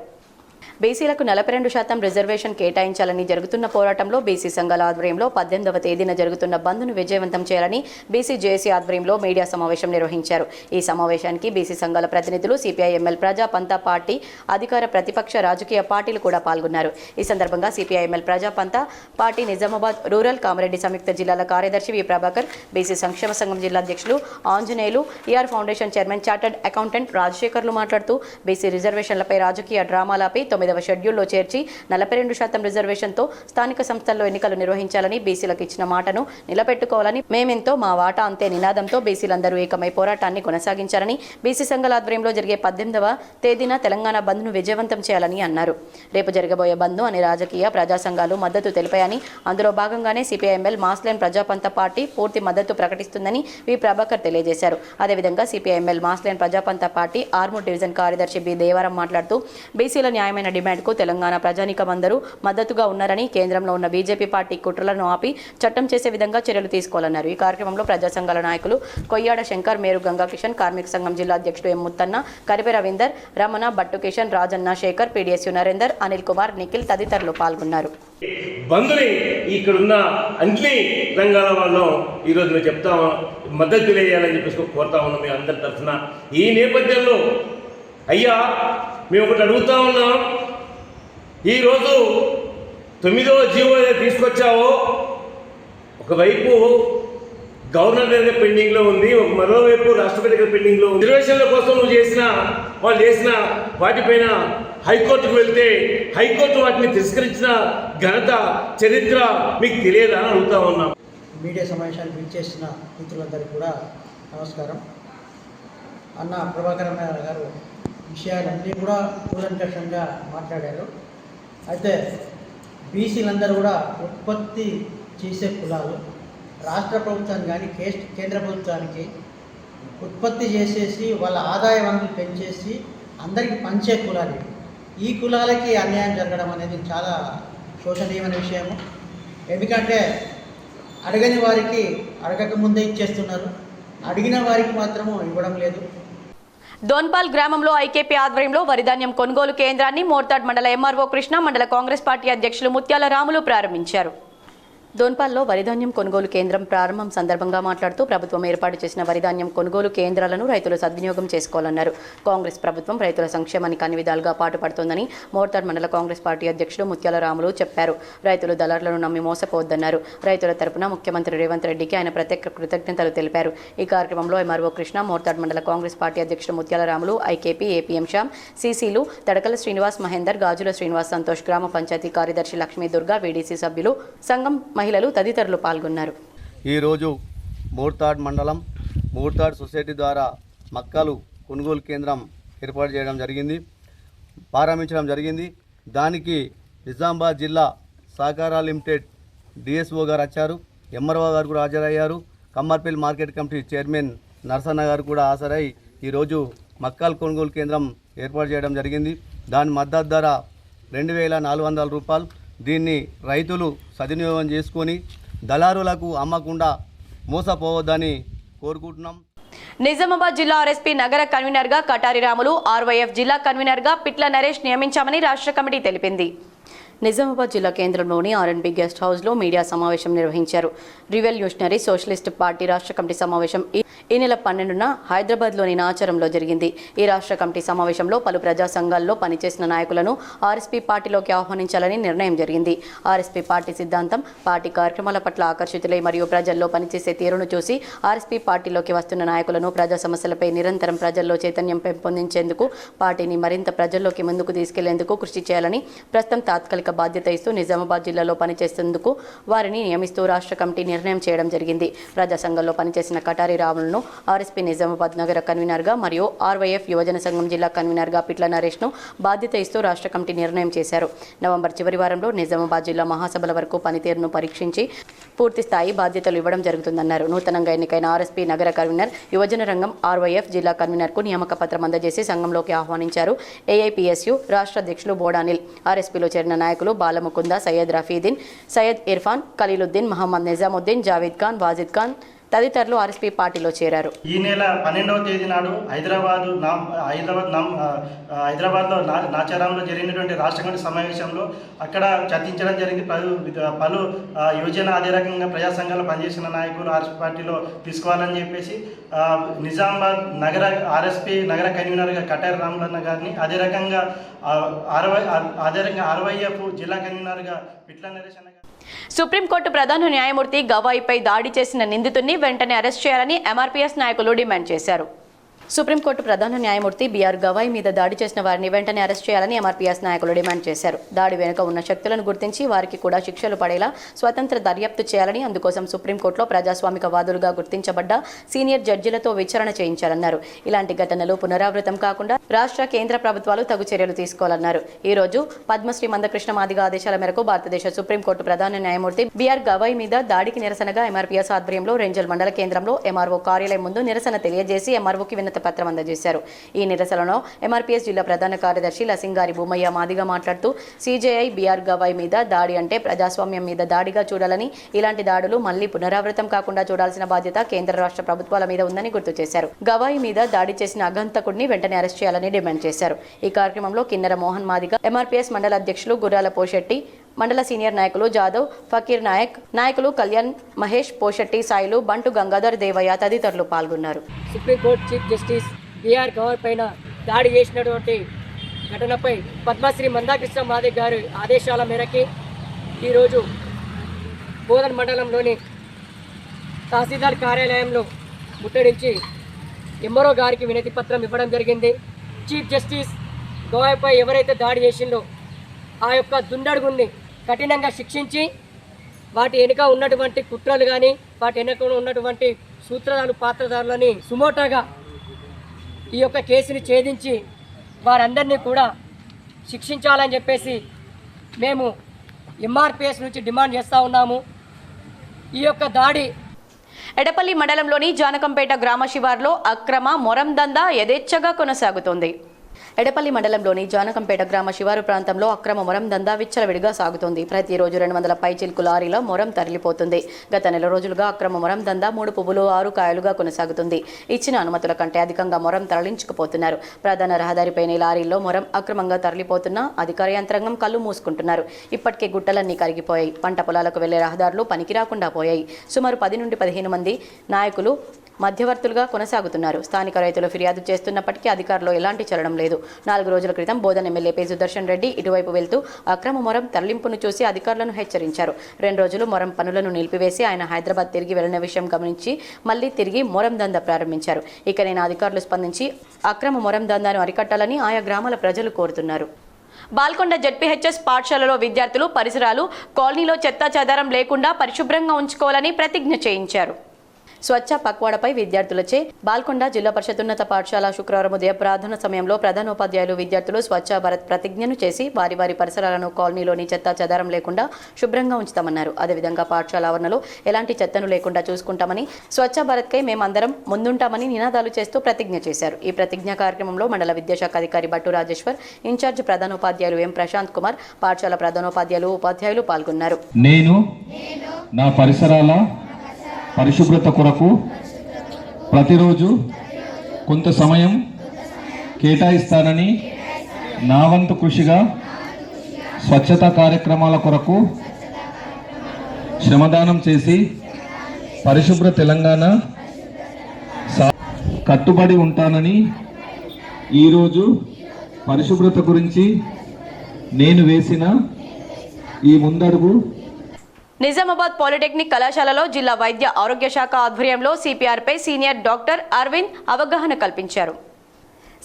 బీసీలకు 42% రిజర్వేషన్ కేటాయించాలని జరుగుతున్న పోరాటంలో బీసీ సంఘాల ఆధ్వర్యంలో 18వ తేదీన జరుగుతున్న బంద్ను విజయవంతం చేయాలని బీసీ జేఏసీ ఆధ్వర్యంలో మీడియా సమావేశం నిర్వహించారు. ఈ సమావేశానికి బీసీ సంఘాల ప్రతినిధులు, సిపిఐఎంఎల్ ప్రజాపంత పార్టీ, అధికార ప్రతిపక్ష రాజకీయ పార్టీలు కూడా పాల్గొన్నారు. ఈ సందర్భంగా CPIML Prajapantha party Nizamabad rural Kamareddy సంయుక్త జిల్లాల కార్యదర్శి వి ప్రభాకర్, బీసీ సంక్షేమ సంఘం జిల్లా అధ్యక్షులు Anjaneyulu, ER foundation chairman chartered accountant రాజశేఖర్లు మాట్లాడుతూ బీసీ రిజర్వేషన్లపై రాజకీయ డ్రామాలపై 9వ షెడ్యూల్లో చేర్చి 42% రిజర్వేషన్తో స్థానిక సంస్థల్లో ఎన్నికలు నిర్వహించాలని, బీసీలకు ఇచ్చిన మాటను నిలబెట్టుకోవాలని, మేమెంతో మా వాటా అంతే నినాదంతో బీసీలందరూ ఏకమై పోరాటాన్ని కొనసాగించాలని, బీసీ సంఘాల ఆధ్వర్యంలో జరిగే 18వ తేదీన తెలంగాణ బంద్ను విజయవంతం చేయాలని అన్నారు. రేపు జరగబోయే బంద్ను అన్ని రాజకీయ ప్రజా సంఘాలు మద్దతు తెలిపాయని, అందులో భాగంగానే సిపిఐఎంఎల్ మాస్లైన్ ప్రజాపంత పార్టీ పూర్తి మద్దతు ప్రకటిస్తుందని వి ప్రభాకర్ తెలియజేశారు. అదేవిధంగా CPIML Mass Line ప్రజాపంత party Armoor division కార్యదర్శి బి దేవరం మాట్లాడుతూ బీసీల న్యాయమైన డిమాండ్కు తెలంగాణ ప్రజానీకమందరూ మద్దతుగా ఉన్నారని, కేంద్రంలో ఉన్న బీజేపీ పార్టీ కుట్రలను ఆపి చట్టం చేసే విధంగా చర్యలు తీసుకోవాలన్నారు. ఈ కార్యక్రమంలో ప్రజా సంఘాల నాయకులు కొయ్యాడ శంకర్, మేరు గంగా కిషన్, కార్మిక సంఘం జిల్లా అధ్యక్షుడు ఎం ముత్తన్న, కరిపే రవీందర్, రమణ, బట్టు కిషన్, రాజన్న, శేఖర్, పీడీఎస్యు నరేందర్, అనిల్ కుమార్, నిఖిల్ తదితరులు పాల్గొన్నారు. బంధుని ఇక్కడున్న అన్ని రంగాల వాళ్ళు ఈరోజు మేము చెప్తాం, మద్దతు తెలియాలని చెప్పేసి కోరుతా ఉన్నాం మీ అందరి తరఫున. ఈ నేపథ్యంలో అయ్యా మేము ఒకటి అడుగుతా ఉన్నాం, ఈరోజు 9వ జీవో తీసుకొచ్చావో, ఒకవైపు గవర్నర్ దగ్గర పెండింగ్లో ఉంది, మరోవైపు రాష్ట్రపతి దగ్గర పెండింగ్లో ఉంది. రిజర్వేషన్ల కోసం వాళ్ళు చేసిన వాటిపైన హైకోర్టుకు వెళ్తే హైకోర్టు వాటిని తిరస్కరించిన ఘనత, చరిత్ర మీకు తెలియదా అని అడుగుతా ఉన్నాం. మీడియా సమావేశాన్ని పిలిచేసిన మిత్రులందరికీ కూడా నమస్కారం. అన్న ప్రభాకర్ గారు విషయాలన్నీ కూడా కూలంకషంగా మాట్లాడారు. అయితే బీసీలందరూ కూడా ఉత్పత్తి చేసే కులాలు, రాష్ట్ర ప్రభుత్వానికి కానీ కేంద్ర ప్రభుత్వానికి ఉత్పత్తి చేసేసి వాళ్ళ ఆదాయ వనరులు పెంచేసి అందరికీ పంచే కులాలు. ఈ కులాలకి అన్యాయం జరగడం అనేది చాలా శోచనీయమైన విషయము. ఎందుకంటే అడగని వారికి అడగక ముందే ఇచ్చేస్తున్నారు, అడిగిన వారికి మాత్రము ఇవ్వడం లేదు. దోన్పాల్ గ్రామంలో ఐకేపీ ఆధ్వర్యంలో వరిధాన్యం కొనుగోలు కేంద్రాన్ని మోర్తాడ్ మండల ఎంఆర్ఓ కృష్ణ, మండల కాంగ్రెస్ పార్టీ అధ్యక్షులు ముత్యాల రాములు ప్రారంభించారు. దోన్పాల్లో వరిధాన్యం కొనుగోలు కేంద్రం ప్రారంభం సందర్భంగా మాట్లాడుతూ ప్రభుత్వం ఏర్పాటు చేసిన వరిధాన్యం కొనుగోలు కేంద్రాలను రైతులు సద్వినియోగం చేసుకోవాలన్నారు. కాంగ్రెస్ ప్రభుత్వం రైతుల సంక్షేమానికి అన్ని విధాలుగా పాటుపడుతోందని మోర్తాడ్ మండల కాంగ్రెస్ పార్టీ అధ్యక్షుడు ముత్యాల రాములు చెప్పారు. రైతులు దళారులను నమ్మి మోసపోవద్దన్నారు. రైతుల తరపున ముఖ్యమంత్రి రేవంత్ రెడ్డికి ఆయన ప్రత్యేక కృతజ్ఞతలు తెలిపారు. ఈ కార్యక్రమంలో ఎంఆర్ఓ కృష్ణ, మోర్తాడ్ మండల కాంగ్రెస్ పార్టీ అధ్యక్షుడు ముత్యాల రాములు, ఐకేపీ, ఏపీఎం శ్యామ్, సీసీలు తడకల శ్రీనివాస్, మహేందర్, గాజుల శ్రీనివాస్, సంతోష్, గ్రామ పంచాయతీ కార్యదర్శి లక్ష్మీ దుర్గా, వీడీసీ సభ్యులు, సంఘం మహిళలు తదితరులు పాల్గొన్నారు. ఈరోజు మోర్తాడ్ మండలం మోర్తాడ్ సొసైటీ ద్వారా మక్కలు కొనుగోలు కేంద్రం ఏర్పాటు చేయడం జరిగింది, ప్రారంభించడం జరిగింది. దానికి నిజామాబాద్ జిల్లా సహకార లిమిటెడ్ డిఎస్ఓ గారు వచ్చారు, ఎంఆర్ఓ గారు కూడా హాజరయ్యారు, Kammarpalli market committee chairman Narasanna గారు కూడా హాజరై ఈరోజు మక్కల కొనుగోలు కేంద్రం ఏర్పాటు చేయడం జరిగింది. దాని మద్దతు ధర 2,400 రూపాయలు. దీన్ని రైతులు సద్వినియోగం చేసుకొని దళారులకు అమ్మకుండా మోసపోవద్దని కోరుకుంటున్నాం. నిజామాబాద్ జిల్లా ఆర్ఎస్పీ నగర కన్వీనర్గా కటారి రాములు, ఆర్వైఎఫ్ జిల్లా కన్వీనర్గా పిట్ల నరేష్ నియమించామని రాష్ట్ర కమిటీ తెలిపింది. నిజామాబాద్ జిల్లా కేంద్రంలోని ఆర్ఎన్బి గెస్ట్ హౌస్లో మీడియా సమావేశం నిర్వహించారు. రివల్యూషనరీ సోషలిస్ట్ పార్టీ రాష్ట్ర కమిటీ సమావేశం ఈ నెల 12న హైదరాబాద్లోని నాచారంలో జరిగింది. ఈ రాష్ట్ర కమిటీ సమావేశంలో పలు ప్రజా సంఘాల్లో పనిచేసిన నాయకులను ఆర్ఎస్పీ పార్టీలోకి ఆహ్వానించాలని నిర్ణయం జరిగింది. ఆర్ఎస్పీ పార్టీ సిద్ధాంతం, పార్టీ కార్యక్రమాల పట్ల ఆకర్షితులై మరియు ప్రజల్లో పనిచేసే తీరును చూసి ఆర్ఎస్పీ పార్టీలోకి వస్తున్న నాయకులను ప్రజా సమస్యలపై నిరంతరం ప్రజల్లో చైతన్యం పెంపొందించేందుకు, పార్టీని మరింత ప్రజల్లోకి ముందుకు తీసుకెళ్లేందుకు కృషి చేయాలని ప్రస్తుతం తాత్కాలిక బాధ్యత ఇస్తూ నిజామాబాద్ జిల్లాలో పనిచేసేందుకు వారిని నియమిస్తూ రాష్ట్ర కమిటీ నిర్ణయం చేయడం జరిగింది. ప్రజా సంఘంలో పనిచేసిన కటారి రాములను కుమార్ను ఆర్ఎస్పీ నిజామాబాద్ నగర కన్వీనర్గా మరియు ఆర్వైఎఫ్ యువజన సంఘం జిల్లా కన్వీనర్గా పిట్ల నరేష్ను బాధ్యత ఇస్తూ రాష్ట్ర కమిటీ నిర్ణయం చేశారు. నవంబర్ చివరి వారంలో నిజామాబాద్ జిల్లా మహాసభల వరకు పనితీరును పరీక్షించి పూర్తి స్థాయి బాధ్యతలు ఇవ్వడం జరుగుతుందన్నారు. నూతనంగా ఎన్నికైన ఆర్ఎస్పీ నగర కన్వీనర్ యువజన రంగం ఆర్వైఎఫ్ జిల్లా కన్వీనర్కు నియామక పత్రం అందజేసి సంఘంలోకి ఆహ్వానించారు. ఏఐపిఎస్యు రాష్ట్ర అధ్యక్షులు బోడానిల్, ఆర్ఎస్పీలో చేరిన నాయకులు బాలముకుంద, సయ్యద్ రఫీదీన్, సయ్యద్ ఇర్ఫాన్, ఖలీలుద్దీన్, మహమ్మద్ నిజాముద్దీన్, జావేద్ ఖాన్, వాజిద్ ఖాన్ తదితరులు ఆర్ఎస్పీ పార్టీలో చేరారు. ఈ నెల 12వ తేదీ నాడు హైదరాబాద్లో నాచారంలో జరిగినటువంటి రాష్ట్ర కమిటీ సమావేశంలో అక్కడ చర్చించడం జరిగింది. పలు యువజన అదే రకంగా ప్రజా సంఘాలు పనిచేసిన నాయకులు ఆర్ఎస్పీ పార్టీలో తీసుకోవాలని చెప్పేసి నిజామాబాద్ నగర ఆర్ఎస్పీ నగర కన్వీనర్గా కటారి రామలన్న గారిని, అదే రకంగా ఆర్వైఎఫ్ జిల్లా కన్వీనర్గా పిట్ల నరేష్ అన్న. సుప్రీంకోర్టు ప్రధాన న్యాయమూర్తి గవాయిపై దాడి చేసిన నిందితుడిని వెంటనే అరెస్ట్ చేయాలని ఎంఆర్పీఎస్ నాయకులు డిమాండ్ చేశారు. సుప్రీంకోర్టు ప్రధాన న్యాయమూర్తి బీఆర్ గవాయ్ మీద దాడి చేసిన వారిని వెంటనే అరెస్ట్ చేయాలని ఎంఆర్పీఎస్ నాయకులు డిమాండ్ చేశారు. దాడి వెనుక ఉన్న శక్తులను గుర్తించి వారికి కూడా శిక్షలు పడేలా స్వతంత్ర దర్యాప్తు చేయాలని, అందుకోసం సుప్రీంకోర్టులో ప్రజాస్వామిక వాదులుగా గుర్తించబడ్డ సీనియర్ జడ్జిలతో విచారణ చేయించాలన్నారు. ఇలాంటి ఘటనలు పునరావృతం కాకుండా రాష్ట్ర కేంద్ర ప్రభుత్వాలు తగు చర్యలు తీసుకోవాలన్నారు. ఈ రోజు పద్మశ్రీ మందకృష్ణ మాదిగ ఆదేశాల మేరకు భారతదేశ సుప్రీంకోర్టు ప్రధాన న్యాయమూర్తి బీఆర్ గవాయ్ మీద దాడికి నిరసనగా ఎంఆర్పీఎస్ ఆధ్వర్యంలో రెంజల్ మండల కేంద్రంలో ఎంఆర్ఓ కార్యాలయం ముందు నిరసన తెలియజేసి ఎంఆర్ఓకి వినతి పత్రం అందజేశారు. ఈ నిరసనలో ఎంఆర్పీఎస్ జిల్లా ప్రధాన కార్యదర్శి లసింగారి భూమయ్య మాదిగ మాట్లాడుతూ సీజేఐ బీఆర్ గవాయ్ మీద దాడి అంటే ప్రజాస్వామ్యం మీద దాడిగా చూడాలని, ఇలాంటి దాడులు మళ్లీ పునరావృతం కాకుండా చూడాల్సిన బాధ్యత కేంద్ర రాష్ట్ర ప్రభుత్వాల మీద ఉందని గుర్తు చేశారు. గవాయ్ మీద దాడి చేసిన అగంతకుడిని వెంటనే అరెస్ట్ చేయాలని డిమాండ్ చేశారు. ఈ కార్యక్రమంలో కిన్నెర మోహన్ మాదిగ, ఎంఆర్పీఎస్ మండల అధ్యక్షులు గుర్రాల పోషెట్టి, మండల సీనియర్ నాయకులు జాదవ్, ఫకీర్ నాయక్, నాయకులు కళ్యాణ్, మహేష్, పోషెట్టి, సాయిలు, బంటు గంగాధర్, దేవయ్య తదితరులు పాల్గొన్నారు. Supreme court chief justice BR Gavai పైన దాడి చేసినటువంటి ఘటనపై పద్మశ్రీ మందకృష్ణ మాదిగ గారి ఆదేశాల మేరకి ఈరోజు బోధన్ మండలంలోని తహసీల్దార్ కార్యాలయంలో ముట్టడించి ఎంఆర్ఓ గారికి వినతి పత్రం ఇవ్వడం జరిగింది. చీఫ్ జస్టిస్ గవాయ్పై ఎవరైతే దాడి చేసిందో ఆ యొక్క దుండగుల్ని కఠినంగా శిక్షించి వాటి వెనుక ఉన్నటువంటి కుట్రలు కానీ వాటి వెనుక ఉన్నటువంటి సూత్రధారులు పాత్రధారులని సుమోటోగా ఈ యొక్క కేసుని ఛేదించి వారందరినీ కూడా శిక్షించాలని చెప్పేసి మేము ఎంఆర్పీఎస్ నుంచి డిమాండ్ చేస్తూ ఉన్నాము. ఈ యొక్క దాడి ఎడపల్లి మండలంలోని జానకంపేట గ్రామ శివార్లో అక్రమ మొరం దందా యథేచ్ఛగా కొనసాగుతోంది. ఎడపల్లి మండలంలోని జానకంపేట గ్రామ శివారు ప్రాంతంలో అక్రమ మొరం దందా విచ్చలవిడిగా సాగుతోంది. ప్రతిరోజు 200 పైచిల్కు లారీలో మొరం తరలిపోతుంది. గత నెల రోజులుగా అక్రమ మొరం దందా 3 పువ్వులు 6 కాయలుగా కొనసాగుతుంది. ఇచ్చిన అనుమతుల కంటే అధికంగా మొరం తరలించుకుపోతున్నారు. ప్రధాన రహదారిపైన లారీల్లో మొరం అక్రమంగా తరలిపోతున్నా అధికార యంత్రాంగం కళ్ళు మూసుకుంటున్నారు. ఇప్పటికే గుట్టలన్నీ కరిగిపోయాయి. పంట పొలాలకు వెళ్లే రహదారులు పనికి రాకుండా పోయాయి. సుమారు 10 నుండి 15 మంది నాయకులు మధ్యవర్తులుగా కొనసాగుతున్నారు. స్థానిక రైతులు ఫిర్యాదు చేస్తున్నప్పటికీ అధికారులు ఎలాంటి చలనం లేదు. 4 రోజుల క్రితం బోధన్ ఎమ్మెల్యే పి సుదర్శన్ రెడ్డి ఇటువైపు వెళ్తూ అక్రమ మొరం తరలింపును చూసి అధికారులను హెచ్చరించారు. 2 రోజులు మొరం పనులను నిలిపివేసి ఆయన హైదరాబాద్ తిరిగి వెళ్లిన విషయం గమనించి మళ్లీ తిరిగి మొరం దందా ప్రారంభించారు. ఇకనైనా అధికారులు స్పందించి అక్రమ మొరం దందాను అరికట్టాలని ఆయా గ్రామాల ప్రజలు కోరుతున్నారు. బాల్కొండ జెడ్పీహెచ్ఎస్ పాఠశాలలో విద్యార్థులు పరిసరాలు కాలనీలో చెత్తా చెదారం లేకుండా పరిశుభ్రంగా ఉంచుకోవాలని ప్రతిజ్ఞ చేయించారు. స్వచ్ఛ పక్వాడపై విద్యార్థులచే బాల్కొండ జిల్లా పరిషత్ ఉన్నత పాఠశాల శుక్రవారం ఉదయ ప్రార్థన సమయంలో ప్రధానోపాధ్యాయులు విద్యార్థులు స్వచ్ఛ భారత్ ప్రతిజ్ఞను చేసి వారి వారి పరిసరాలను కాలనీలోని చెత్త చెదారం లేకుండా శుభ్రంగా ఉంచుతామన్నారు. అదేవిధంగా పాఠశాల ఆవరణలో ఎలాంటి చెత్తను లేకుండా చూసుకుంటామని, స్వచ్ఛ భారత్కై మేమందరం ముందుంటామని నినాదాలు చేస్తూ ప్రతిజ్ఞ చేశారు. ఈ ప్రతిజ్ఞ కార్యక్రమంలో మండల విద్యాశాఖ అధికారి బట్టు రాజేశ్వర్, ఇన్ఛార్జ్ ప్రధానోపాధ్యాయులు ఎం ప్రశాంత్ కుమార్, పాఠశాల ప్రధానోపాధ్యాయులు ఉపాధ్యాయులు పాల్గొన్నారు. నేను నా పరిసరాల పరిశుభ్రత కొరకు ప్రతిరోజు కొంత సమయం కేటాయిస్తానని, నా వంతు కృషిగా స్వచ్ఛతా కార్యక్రమాల కొరకు శ్రమదానం చేసి పరిశుభ్ర తెలంగాణ కట్టుబడి ఉంటానని, ఈరోజు పరిశుభ్రత గురించి నేను వేసిన ఈ ముందడుగు నిజామాబాద్ పాలిటెక్నిక్ కళాశాలలో జిల్లా వైద్య ఆరోగ్య శాఖ ఆధ్వర్యంలో సిపిఆర్పై సీనియర్ డాక్టర్ అరవింద్ అవగాహన కల్పించారు.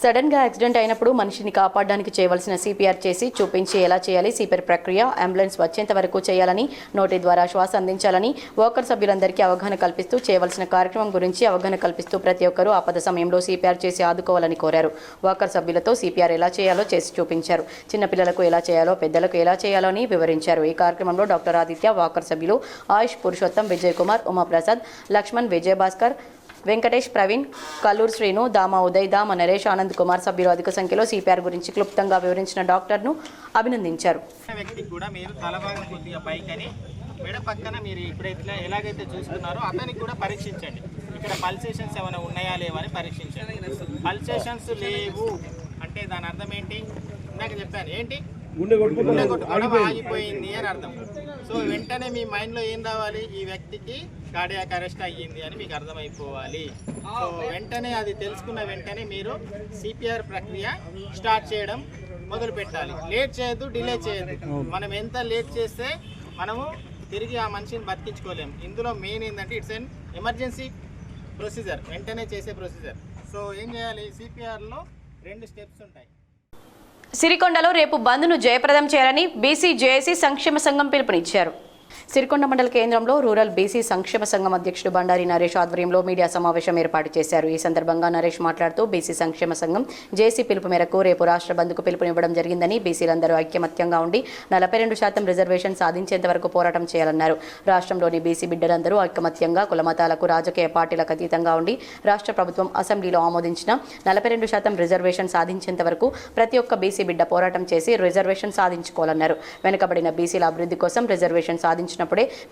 సడన్గా యాక్సిడెంట్ అయినప్పుడు మనిషిని కాపాడడానికి చేయవలసిన సిపిఆర్ చేసి చూపించి ఎలా చేయాలి, సిపిఆర్ ప్రక్రియ, అంబులెన్స్ వచ్చేంత వరకు చేయాలని, నోటి ద్వారా శ్వాస అందించాలని వర్కర్ సభ్యులందరికీ అవగాహన కల్పిస్తూ చేయవలసిన కార్యక్రమం గురించి అవగాహన కల్పిస్తూ ప్రతి ఒక్కరూ ఆపద సమయంలో సిపిఆర్ చేసి ఆదుకోవాలని కోరారు. వర్కర్ సభ్యులతో సిపిఆర్ ఎలా చేయాలో చేసి చూపించారు. చిన్నపిల్లలకు ఎలా చేయాలో, పెద్దలకు ఎలా చేయాలో అని వివరించారు. ఈ కార్యక్రమంలో డాక్టర్ ఆదిత్య, వాకర్ సభ్యులు ఆయుష్, పురుషోత్తం, విజయ్ కుమార్, ఉమాప్రసాద్, లక్ష్మణ్, విజయభాస్కర్, వెంకటేష్, ప్రవీణ్, కల్లూరు శ్రీను, దామా ఉదయ్, దామ నరేష్, ఆనంద్ కుమార్ సభ్యులు అధిక సంఖ్యలో సిపిఆర్ గురించి క్లుప్తంగా వివరించిన డాక్టర్ను అభినందించారు. వ్యక్తికి కూడా మీరు తలభాగం కొద్దిగా పైకని మెడ పక్కన మీరు ఇప్పుడైతే ఎలాగైతే చూస్తున్నారో అతనికి కూడా పరీక్షించండి. ఇక్కడ పల్సేషన్స్ ఏమైనా ఉన్నాయా లేవా అని పరీక్షించండి. పల్సేషన్స్ లేవు అంటే దాని అర్థం ఏంటి? ఇందాక చెప్పాను ఏంటి, గుండె కొట్టుకోవడం ఆగిపోయింది అని అర్థం. సో వెంటనే మీ మైండ్లో ఏం రావాలి, ఈ వ్యక్తికి కార్డియాక్ అరెస్ట్ అయ్యింది అని మీకు అర్థమైపోవాలి. సో వెంటనే అది తెలుసుకున్న వెంటనే మీరు సిపిఆర్ ప్రక్రియ స్టార్ట్ చేయడం మొదలు పెట్టాలి. లేట్ చేయొద్దు, డిలే చేయొద్దు. మనం ఎంత లేట్ చేస్తే మనము తిరిగి ఆ మనిషిని బతికించుకోలేము. ఇందులో మెయిన్ ఏంటంటే ఇట్స్ ఎన్ ఎమర్జెన్సీ ప్రొసీజర్, వెంటనే చేసే ప్రొసీజర్. సో ఏం చేయాలి, సిపిఆర్లో 2 స్టెప్స్ ఉంటాయి. సిరికొండలో రేపు బంద్ను జయప్రదం చేయాలని బీసీ జేఏసీ సంక్షేమ సంఘం పిలుపునిచ్చారు. సిరికొండ మండల కేంద్రంలో రూరల్ బీసీ సంక్షేమ సంఘం అధ్యక్షుడు బండారి నరేష్ ఆధ్వర్యంలో మీడియా సమావేశం ఏర్పాటు చేశారు. ఈ సందర్భంగా నరేష్ మాట్లాడుతూ బీసీ సంక్షేమ సంఘం జేసీ పిలుపు మేరకు రేపు రాష్ట్ర బంద్కు పిలుపునివ్వడం జరిగిందని, బీసీలందరూ ఐక్యమత్యంగా ఉండి 42% రిజర్వేషన్ సాధించేంత వరకు పోరాటం చేయాలన్నారు. రాష్ట్రంలోని బీసీ బిడ్డలందరూ ఐక్యమత్యంగా కులమతాలకు, రాజకీయ పార్టీలకు అతీతంగా ఉండి రాష్ట్ర ప్రభుత్వం అసెంబ్లీలో ఆమోదించిన 42% రిజర్వేషన్ సాధించేంత వరకు ప్రతి ఒక్క బీసీ బిడ్డ పోరాటం చేసి రిజర్వేషన్ సాధించుకోవాలన్నారు. వెనుకబడిన బీసీల అభివృద్ధి కోసం రిజర్వేషన్ సాధించినప్పుడే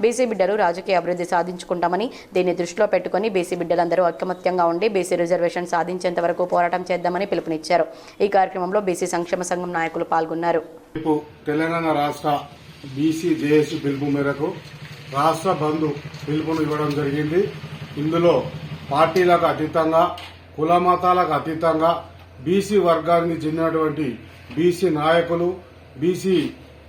బీసీ బిడ్డలు రాజకీయ అభివృద్ధి సాధించుకుంటామని, దీన్ని దృష్టిలో పెట్టుకుని బీసీ బిడ్డలందరూ ఐకమత్యంగా ఉండి బీసీ రిజర్వేషన్ సాధించేంత వరకు పోరాటం చేద్దామని పిలుపునిచ్చారు. ఈ కార్యక్రమంలో బీసీ సంక్షేమ సంఘం నాయకులు పాల్గొన్నారు. తెలంగాణ రాష్ట్ర బీసీ జేఏసీ పిలుపు మేరకు రాష్ట్ర బంద్ పిలుపును ఇవ్వడం జరిగింది. ఇందులో పార్టీలకు అతీతంగా, కుల మతాలకు అతీతంగా బీసీ వర్గానికి చెందినటువంటి బీసీ నాయకులు, బీసీ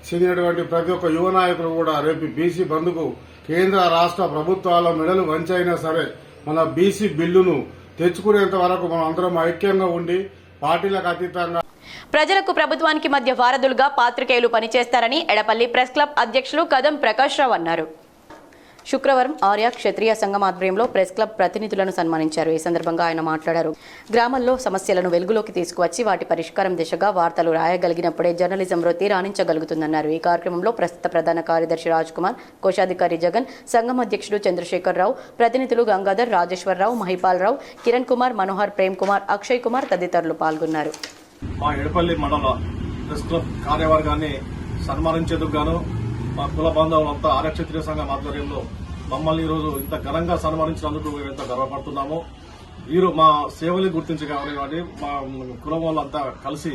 చెందినటువంటి ప్రతి ఒక్క యువ నాయకులు కూడా రేపు బీసీ బంద్కు కేంద్ర రాష్ట్ర ప్రభుత్వాల మెడలు వంచైనా సరే మన బీసీ బిల్లును తెచ్చుకునేంత వరకు మనం అందరం ఐక్యంగా ఉండి పార్టీలకు అతీతంగా ప్రజలకు ప్రభుత్వానికి మధ్య వారధులుగా పాత్రికేయులు పనిచేస్తారని ఎడపల్లి ప్రెస్ క్లబ్ అధ్యక్షులు కదం ప్రకాష్ రావు అన్నారు. శుక్రవారం ఆర్య క్షత్రియ సంఘం ఆధ్వర్యంలో ప్రెస్ క్లబ్ ప్రతినిధులను సన్మానించారు. ఈ సందర్భంగా ఆయన మాట్లాడారు. గ్రామాల్లో సమస్యలను వెలుగులోకి తీసుకువచ్చి వాటి పరిష్కారం దిశగా వార్తలు రాయగలిగినప్పుడే జర్నలిజం వృత్తి రాణించగలుగుతుందన్నారు. ఈ కార్యక్రమంలో ప్రస్తుత ప్రధాన కార్యదర్శి రాజ్ కుమార్, కోశాధికారి జగన్, సంఘం అధ్యక్షుడు చంద్రశేఖర్ రావు, ప్రతినిధులు గంగాధర్, రాజేశ్వరరావు, మహిపాల్ రావు, కిరణ్ కుమార్, మనోహర్, ప్రేమ్ కుమార్, అక్షయ్ కుమార్ తదితరులు పాల్గొన్నారు. మా ఎడపల్లి మండల ప్రెస్ క్లబ్ కార్యవర్గాన్ని సన్మానించేందుకు గాను మా కుల బాంధవులంతా ఆర్య క్షత్రియ సంఘం ఆధ్వర్యంలో మమ్మల్ని ఈరోజు ఇంత ఘనంగా సన్మానించినందుకు మేము ఎంతో గర్వపడుతున్నాము. ఈరోజు మా సేవలు గుర్తించి కాబట్టి మా కులం వాళ్ళంతా కలిసి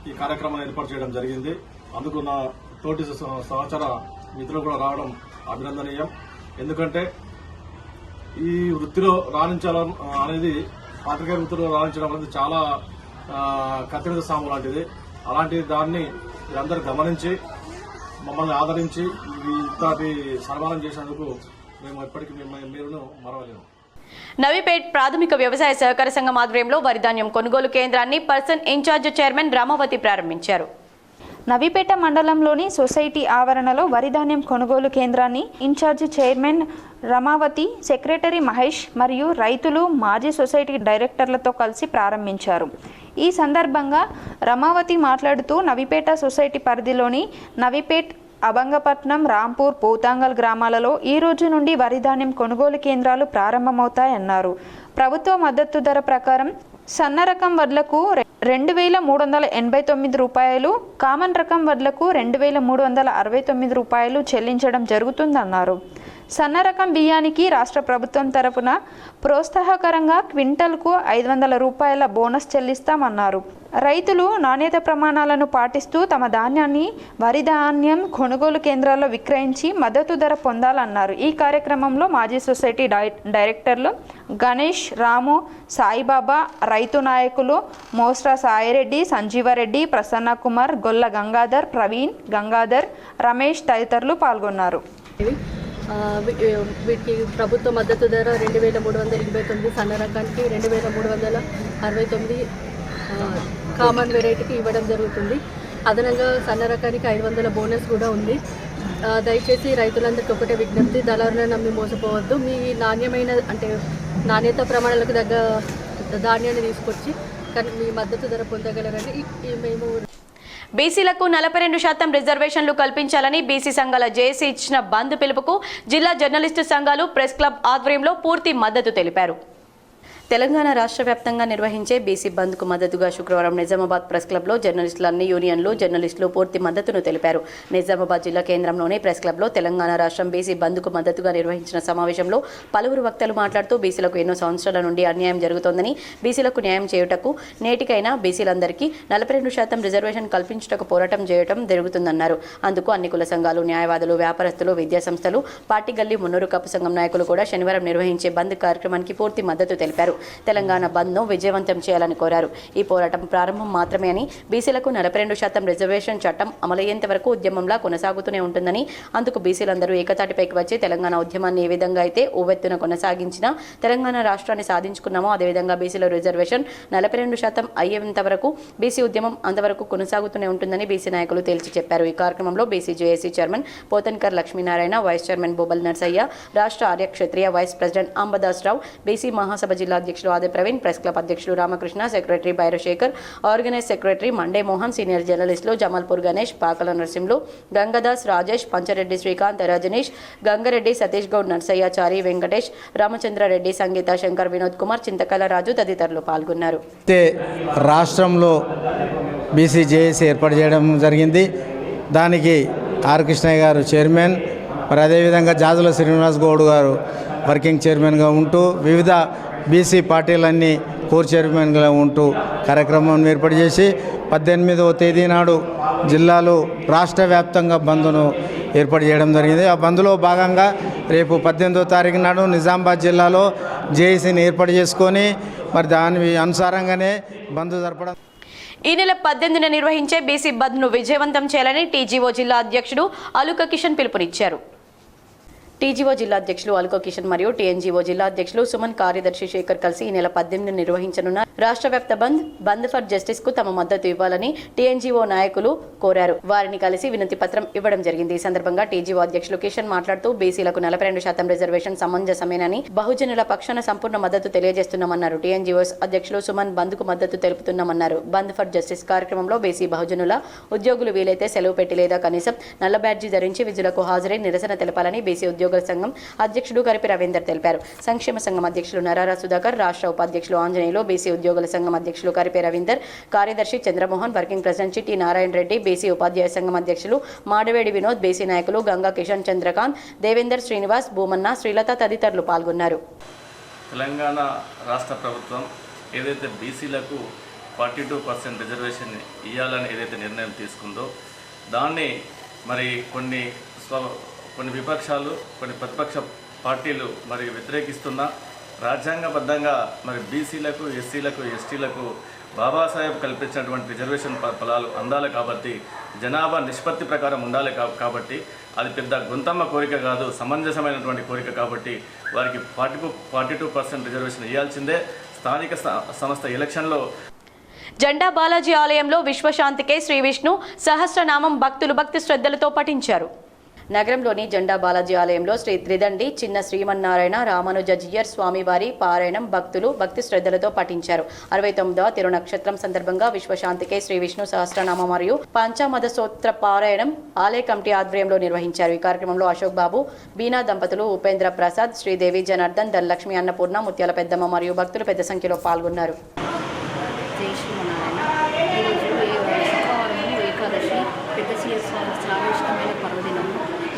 ఈ కార్యక్రమాన్ని ఏర్పాటు చేయడం జరిగింది. అందుకు నా తోటి సహచర మిత్రులు కూడా రావడం అభినందనీయం. ఎందుకంటే ఈ వృత్తిలో రాణించడం అనేది, పాత్రికేయ వృత్తిలో రాణించడం అనేది చాలా కత్తిమీద సాము లాంటిది. అలాంటి దాన్ని మీరందరూ గమనించి మమ్మల్ని ఆదరించి ఇంతటి సన్మానం చేసినందుకు మేము ఎప్పటికీ మీరును మరవలేము. నవీపేట్ ప్రాథమిక వ్యవసాయ సహకార సంఘం ఆధ్వర్యంలో వరిధాన్యం కొనుగోలు కేంద్రాన్ని పర్సన్ ఇన్ఛార్జ్ చైర్మన్ రామావతి ప్రారంభించారు. నవీపేట మండలంలోని సొసైటీ ఆవరణలో వరిధాన్యం కొనుగోలు కేంద్రాన్ని incharge chairman Ramavathi, secretary Mahesh మరియు రైతులు, మాజీ సొసైటీ డైరెక్టర్లతో కలిసి ప్రారంభించారు. ఈ సందర్భంగా రమావతి మాట్లాడుతూ నవీపేట సొసైటీ పరిధిలోని నవీపేట్, అబంగపట్నం, రాంపూర్, పోతాంగల్ గ్రామాలలో ఈ రోజు నుండి వరిధాన్యం కొనుగోలు కేంద్రాలు ప్రారంభమవుతాయన్నారు. ప్రభుత్వ మద్దతు ధర ప్రకారం సన్న రకం వడ్లకు 2,389 రూపాయలు, కామన్ రకం వడ్లకు 2,369 రూపాయలు చెల్లించడం జరుగుతుందన్నారు. సన్న రకం బియ్యానికి రాష్ట్ర ప్రభుత్వం తరపున ప్రోత్సాహకరంగా క్వింటల్కు 500 రూపాయల బోనస్ చెల్లిస్తామన్నారు. రైతులు నాణ్యత ప్రమాణాలను పాటిస్తూ తమ ధాన్యాన్ని వరి ధాన్యం కొనుగోలు కేంద్రాల్లో విక్రయించి మద్దతు ధర పొందాలన్నారు. ఈ కార్యక్రమంలో మాజీ సొసైటీ డైరెక్టర్లు గణేష్, రాము, సాయిబాబా, రైతు నాయకులు మోస్రా సాయిరెడ్డి, సంజీవరెడ్డి, ప్రసన్న కుమార్, గొల్ల గంగాధర్, ప్రవీణ్, గంగాధర్, రమేష్ తదితరులు పాల్గొన్నారు. వీటికి ప్రభుత్వ మద్దతు ధర 2,329, సన్న రకానికి 2,369, కామన్ వెరైటీకి ఇవ్వడం జరుగుతుంది. అదనంగా సన్న రకానికి 500 బోనస్ కూడా ఉంది. దయచేసి రైతులందరికీ ఒకటే విజ్ఞప్తి, దళారులను నమ్మి మోసపోవద్దు. మీ నాణ్యత ప్రమాణాలకు తగ్గ ధాన్యాన్ని తీసుకొచ్చి మీ మద్దతు ధర పొందగలరని మేము. బీసీలకు 42% రిజర్వేషన్లు కల్పించాలని బీసీ సంఘాల జేఏసీ ఇచ్చిన బంద్ పిలుపుకు జిల్లా జర్నలిస్టు సంఘాలు ప్రెస్ క్లబ్ ఆధ్వర్యంలో పూర్తి మద్దతు తెలిపారు. తెలంగాణ రాష్ట్ర వ్యాప్తంగా నిర్వహించే బీసీ బంద్కు మద్దతుగా శుక్రవారం నిజామాబాద్ ప్రెస్ క్లబ్లో జర్నలిస్టుల అన్ని యూనియన్లు జర్నలిస్టులు పూర్తి మద్దతును తెలిపారు. నిజామాబాద్ జిల్లా కేంద్రంలోని ప్రెస్ క్లబ్లో తెలంగాణ రాష్ట్రం బీసీ బంద్కు మద్దతుగా నిర్వహించిన సమావేశంలో పలువురు వక్తలు మాట్లాడుతూ బీసీలకు ఎన్నో సంవత్సరాల నుండి అన్యాయం జరుగుతోందని, బీసీలకు న్యాయం చేయుటకు నేటికైనా బీసీలందరికీ 42% రిజర్వేషన్ కల్పించుటకు పోరాటం చేయడం జరుగుతుందన్నారు. అందుకు అన్ని కుల సంఘాలు, న్యాయవాదులు, వ్యాపారస్తులు, విద్యాసంస్థలు, పార్టీ గల్లీ, మున్నూరు కప్పు సంఘం నాయకులు కూడా శనివారం నిర్వహించే బంద్ కార్యక్రమానికి పూర్తి మద్దతు తెలిపారు. తెలంగాణ బంద్ను విజయవంతం చేయాలని కోరారు. ఈ పోరాటం ప్రారంభం మాత్రమే అని, బీసీలకు 42% రిజర్వేషన్ చట్టం అమలయ్యేంత వరకు ఉద్యమంలా కొనసాగుతూనే ఉంటుందని, అందుకు బీసీలందరూ ఏకతాటిపైకి వచ్చి తెలంగాణ ఉద్యమాన్ని ఏ విధంగా అయితే ఉవ్వెత్తున కొనసాగించినా తెలంగాణ రాష్ట్రాన్ని సాధించుకున్నామో అదేవిధంగా బీసీల రిజర్వేషన్ 42% అయ్యేంత వరకు బీసీ ఉద్యమం అంతవరకు కొనసాగుతూనే ఉంటుందని బీసీ నాయకులు తేల్చి చెప్పారు. ఈ కార్యక్రమంలో BC JAC chairman Pothankar Lakshminarayana, vice chairman Bobbal Narsaiah, రాష్ట్ర Arya Kshatriya vice president Ambadasrao, BC మహాసభ జిల్లా అధ్యక్షులు ఆది ప్రవీణ్, ప్రెస్ క్లబ్ అధ్యక్షులు Ramakrishna, secretary Byrashekar, organise secretary Mande Mohan, senior జర్నలిస్టులు జమాల్పూర్ గణేష్, పాకల నరసింహులు, గంగదాస్, రాజేష్, పంచరెడ్డి శ్రీకాంత్, రజనీష్, గంగారెడ్డి, సతీష్ గౌడ్, నర్సయ్యాచారి, వెంకటేష్, రామచంద్రారెడ్డి, సంగీత, శంకర్, వినోద్ కుమార్, చింతకల రాజు తదితరులు పాల్గొన్నారు. రాష్ట్రంలో బీసీ జేఏసీ ఏర్పాటు చేయడం జరిగింది. దానికి ఆర్ కృష్ణయ్య గారు చైర్మన్, మరి అదేవిధంగా జాజుల శ్రీనివాస్ గౌడ్ గారు వర్కింగ్ చైర్మన్గా ఉంటూ వివిధ బీసీ పార్టీలన్నీ కోర్ చైర్మన్గా ఉంటూ కార్యక్రమం ఏర్పాటు చేసి 18వ తేదీ నాడు జిల్లాలో రాష్ట్ర వ్యాప్తంగా బంద్ను ఏర్పాటు చేయడం జరిగింది. ఆ బంద్లో భాగంగా రేపు 18వ తారీఖు నాడు నిజామాబాద్ జిల్లాలో జేఏసీని ఏర్పాటు చేసుకొని మరి దాని అనుసారంగానే బంద్ జరపడం. ఈ నెల 18న నిర్వహించే బీసీ బంద్ను విజయవంతం చేయాలని టీజీఓ జిల్లా అధ్యక్షుడు అలుక కిషన్ పిలుపునిచ్చారు. టీజీఓ జిల్లా అధ్యక్షులు అల్కో కిషన్ మరియు టీఎన్జీఓ జిల్లా అధ్యక్షులు సుమన్, కార్యదర్శి శేఖర్ కలిసి ఈ నెల 18న నిర్వహించనున్న రాష్ట్ర వ్యాప్త బంద్ ఫర్ జస్టిస్ కు తమ మద్దతు ఇవ్వాలని టీఎన్జీఓ నాయకులు కోరారు. వారిని కలిసి వినతి పత్రం ఇవ్వడం జరిగింది. ఈ సందర్భంగా టీజీఓ అధ్యక్షులు కిషన్ మాట్లాడుతూ బీసీలకు 42% రిజర్వేషన్ సమంజసమేనని, బహుజనుల పక్షాన సంపూర్ణ మద్దతు తెలియజేస్తున్నామన్నారు. టీఎన్జీఓ అధ్యక్షులు సుమన్ బంద్ కు మద్దతు తెలుపుతున్నామన్నారు. బంద్ ఫర్ జస్టిస్ కార్యక్రమంలో బీసీ బహుజనుల ఉద్యోగులు వీలైతే సెలవు పెట్టి లేదా కనీసం నల్ల బ్యాడ్జీ ధరించి విధులకు హాజరై నిరసన తెలపాలని బీసీ ఉద్యోగుల సంఘం అధ్యక్షుడు కరిపి రవీందర్ తెలిపారు. సంక్షేమ సంఘం అధ్యక్షులు నరారా సుధాకర్, రాష్ట్ర ఉపాధ్యక్షులు ఆంజనేయులు, బీసీ ఉద్యోగుల సంఘం అధ్యక్షులు కరిపి రవీందర్, కార్యదర్శి చంద్రమోహన్, వర్కింగ్ ప్రెసిడెంట్ చిట్టి నారాయణ రెడ్డి, బీసీ ఉపాధ్యాయ సంఘం అధ్యక్షులు మాడవేడి వినోద్, బీసీ నాయకులు గంగా కిషన్, చంద్రకాంత్, దేవేందర్, శ్రీనివాస్, భూమన్న, శ్రీలత తదితరులు పాల్గొన్నారు. తెలంగాణ రాష్ట్ర ప్రభుత్వం ఏదైతే బీసీలకు 42% రిజర్వేషన్ ఇవ్వాలని ఏదైతే నిర్ణయం తీసుకుందో దాన్ని మరి కొన్ని విపక్షాలు, కొన్ని ప్రతిపక్ష పార్టీలు మరి వ్యతిరేకిస్తున్నా రాజ్యాంగబద్ధంగా మరి బీసీలకు, ఎస్సీలకు, ఎస్టీలకు బాబాసాహెబ్ కల్పించినటువంటి రిజర్వేషన్ ఫలాలు అందాలి కాబట్టి, జనాభా నిష్పత్తి ప్రకారం ఉండాలి కాబట్టి అది పెద్ద గుంతమ్మ కోరిక కాదు, సమంజసమైనటువంటి కోరిక కాబట్టి వారికి 42% రిజర్వేషన్ ఇవ్వాల్సిందే. స్థానిక సంస్థ ఎలక్షన్లో జెండా బాలాజీ ఆలయంలో విశ్వశాంతికే శ్రీ విష్ణు సహస్రనామం భక్తులు భక్తి శ్రద్ధలతో పఠించారు. నగరంలోని జెండా బాలాజీ ఆలయంలో శ్రీ త్రిదండి చిన్న శ్రీమన్నారాయణ రామానుజీయర్ స్వామివారి పారాయణం భక్తులు భక్తి శ్రద్ధలతో పఠించారు. 69వ తిరునక్షత్రం సందర్భంగా విశ్వశాంతికే శ్రీ విష్ణు సహస్రనామ మరియు పంచామద స్తోత్ర పారాయణం ఆలయ కమిటీ ఆధ్వర్యంలో నిర్వహించారు. ఈ కార్యక్రమంలో అశోక్ బాబు, బీనా దంపతులు, ఉపేంద్ర ప్రసాద్, శ్రీదేవి జనార్దన్, ధనలక్ష్మి, అన్నపూర్ణ, ముత్యాల పెద్దమ్మ మరియు భక్తులు పెద్ద సంఖ్యలో పాల్గొన్నారు.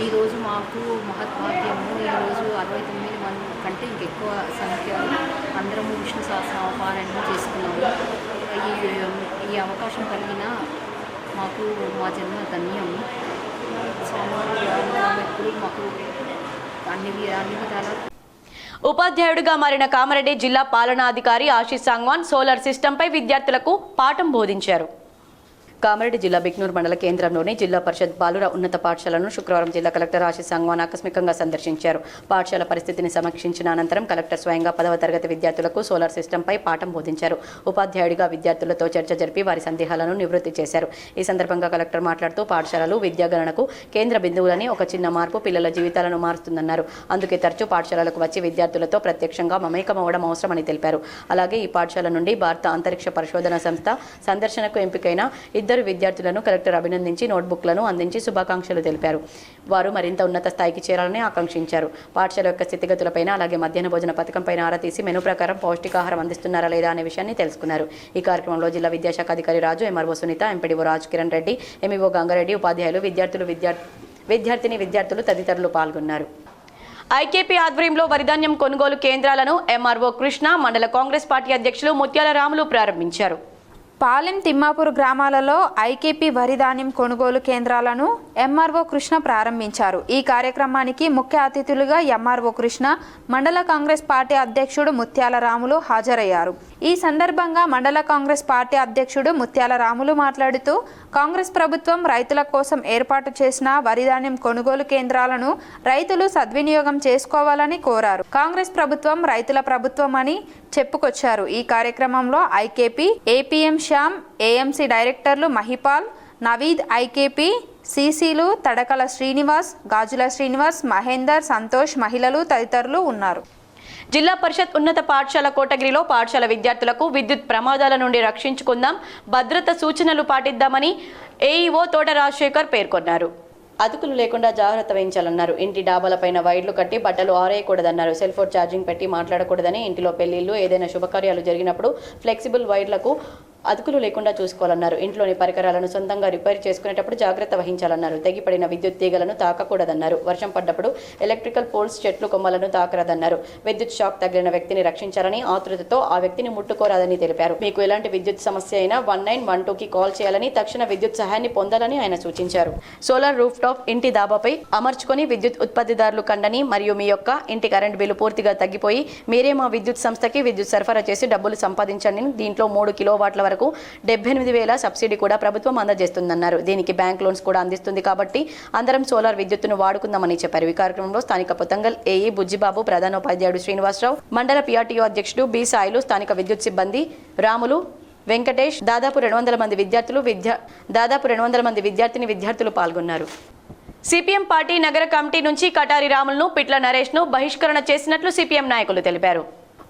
ఈరోజు మాకు మహద్భాగ్యము. ఈరోజు 69 మంది కంటే ఇంకెక్కువ సంఖ్యలో అందరము విష్ణు సహస్రనామ పారాయణం చేసుకున్నాము. ఈ అవకాశం కలిగిన మాకు మా జన్మ ధన్యము. స్వామివారి ఎప్పుడు మాకు అన్ని విధాల. ఉపాధ్యాయుడిగా మారిన కామారెడ్డి జిల్లా పాలనాధికారి ఆశీష్ సాంగ్వాన్ సోలార్ సిస్టంపై విద్యార్థులకు పాఠం బోధించారు. కామారెడ్డి జిల్లా బిక్నూర్ మండల కేంద్రంలోని జిల్లా పరిషత్ బాలుర ఉన్నత పాఠశాలను శుక్రవారం జిల్లా కలెక్టర్ ఆశీస్ సంగ్వాన్ ఆకస్మికంగా సందర్శించారు. పాఠశాల పరిస్థితిని సమీక్షించిన అనంతరం కలెక్టర్ స్వయంగా 10వ తరగతి విద్యార్థులకు సోలార్ సిస్టంపై పాఠం బోధించారు. ఉపాధ్యాయుడిగా విద్యార్థులతో చర్చ జరిపి వారి సందేహాలను నివృత్తి చేశారు. ఈ సందర్భంగా కలెక్టర్ మాట్లాడుతూ పాఠశాలలు విద్యాగణనకు కేంద్ర బిందువులని ఒక చిన్న మార్పు పిల్లల జీవితాలను మారుస్తుందన్నారు. అందుకే తరచూ పాఠశాలలకు వచ్చి విద్యార్థులతో ప్రత్యక్షంగా మమేకమవడం అవసరమని తెలిపారు. అలాగే ఈ పాఠశాల నుండి భారత అంతరిక్ష పరిశోధన సంస్థ సందర్శనకు ఎంపికైన 2 విద్యార్థులను కలెక్టర్ అభినందించి నోట్బుక్లను అందించి శుభాకాంక్షలు తెలిపారు. వారు మరింత ఉన్నత స్థాయికి చేరాలని ఆకాంక్షించారు. పాఠశాల యొక్క స్థితిగతులపైన అలాగే మధ్యాహ్న భోజన పథకంపైన ఆరా తీసి మెనూ ప్రకారం పౌష్టికాహారం అందిస్తున్నారా లేదా అనే విషయాన్ని తెలుసుకున్నారు. ఈ కార్యక్రమంలో జిల్లా విద్యాశాఖ అధికారి Raju, MRO Sunitha, MPDO Raj Kiran Reddy, MEO Gangareddy, ఉపాధ్యాయులు, విద్యార్థులు తదితరులు పాల్గొన్నారు. ఐకేపీ ఆధ్వర్యంలో వరిధాన్యం కొనుగోలు కేంద్రాలను ఎంఆర్ఓ కృష్ణ, మండల కాంగ్రెస్ పార్టీ అధ్యక్షులు ముత్యాల రాములు ప్రారంభించారు. పాలెం, తిమ్మాపూర్ గ్రామాలలో ఐకేపీ వరిధాన్యం కొనుగోలు కేంద్రాలను ఎంఆర్ఓ కృష్ణ ప్రారంభించారు. ఈ కార్యక్రమానికి ముఖ్య అతిథులుగా ఎంఆర్ఓ కృష్ణ, మండల కాంగ్రెస్ పార్టీ అధ్యక్షుడు ముత్యాల రాములు హాజరయ్యారు. ఈ సందర్భంగా మండల కాంగ్రెస్ పార్టీ అధ్యక్షుడు ముత్యాల రాములు మాట్లాడుతూ కాంగ్రెస్ ప్రభుత్వం రైతుల కోసం ఏర్పాటు చేసిన వరిధాన్యం కొనుగోలు కేంద్రాలను రైతులు సద్వినియోగం చేసుకోవాలని కోరారు. కాంగ్రెస్ ప్రభుత్వం రైతుల ప్రభుత్వం అని చెప్పుకొచ్చారు. ఈ కార్యక్రమంలో ఐకేపీ, ఏపీఎం శ్యామ్, ఏఎంసీ డైరెక్టర్లు మహిపాల్, నవీద్, ఐకేపీ సీసీలు తడకల శ్రీనివాస్, గాజుల శ్రీనివాస్, మహేందర్, సంతోష్, మహిళలు తదితరులు ఉన్నారు. జిల్లా పరిషత్ ఉన్నత పాఠశాల కోటగిరిలో పాఠశాల విద్యార్థులకు విద్యుత్ ప్రమాదాల నుండి రక్షించుకుందాం, భద్రత సూచనలు పాటిద్దామని ఏఈఓ తోట రాజశేఖర్ పేర్కొన్నారు. అతుకులు లేకుండా జాగ్రత్త వహించాలన్నారు. ఇంటి డాబాలపైన వైర్లు కట్టి బట్టలు ఆరేయకూడదన్నారు. సెల్ ఫోన్ ఛార్జింగ్ పెట్టి మాట్లాడకూడదని, ఇంటిలో పెళ్లిళ్లు ఏదైనా శుభకార్యాలు జరిగినప్పుడు ఫ్లెక్సిబుల్ వైర్లకు అతుకులు లేకుండా చూసుకోవాలన్నారు. ఇంట్లోని పరికరాలను సొంతంగా రిపేర్ చేసుకునేటప్పుడు జాగ్రత్త వహించాలన్నారు. తెగిపడిన విద్యుత్ తీగలను తాకకూడదన్నారు. వర్షం పడ్డప్పుడు ఎలక్ట్రికల్ పోల్స్, చెట్లు, కొమ్మలను తాకరాదన్నారు. విద్యుత్ షాక్ తగిలిన వ్యక్తిని రక్షించాలని, ఆతృతతో ఆ వ్యక్తిని ముట్టుకోరాదని తెలిపారు. మీకు ఎలాంటి విద్యుత్ సమస్య అయినా 1912కి కాల్ చేయాలని, తక్షణ విద్యుత్ సహాయాన్ని పొందాలని ఆయన సూచించారు. సోలార్ రూఫ్ టాప్ ఇంటి దాబాపై అమర్చుకొని విద్యుత్ ఉత్పత్తిదారులు కండని మరియు మీ యొక్క ఇంటి కరెంట్ బిల్లు పూర్తిగా తగ్గిపోయి మీరే మా విద్యుత్ సంస్థకి విద్యుత్ సరఫరా చేసి డబ్బులు సంపాదించండి. దీంట్లో 3 కిలోవాట్ల వరకు 78,000 సబ్సిడీ కూడా ప్రభుత్వం అందజేస్తుందన్నారు. దీనికి బ్యాంక్ లోన్స్ కూడా అందిస్తుంది కాబట్టి అందరం సోలార్ విద్యుత్తును వాడుకుందామని చెప్పారు. ఈ కార్యక్రమంలో స్థానిక పొతంగల్ ఏఈ బుజ్జిబాబు, ప్రధానోపాధ్యాయుడు శ్రీనివాసరావు, మండల పిఆర్టీఓ అధ్యక్షుడు బి సాయిలు, స్థానిక విద్యుత్ సిబ్బంది రాములు, వెంకటేష్, దాదాపు 200 మంది విద్యార్థులు పాల్గొన్నారు. సిపిఎం పార్టీ నగర కమిటీ నుంచి కటారి రాములను, పిట్ల నరేష్ను బహిష్కరణ చేసినట్లు సిపిఎం నాయకులు తెలిపారు.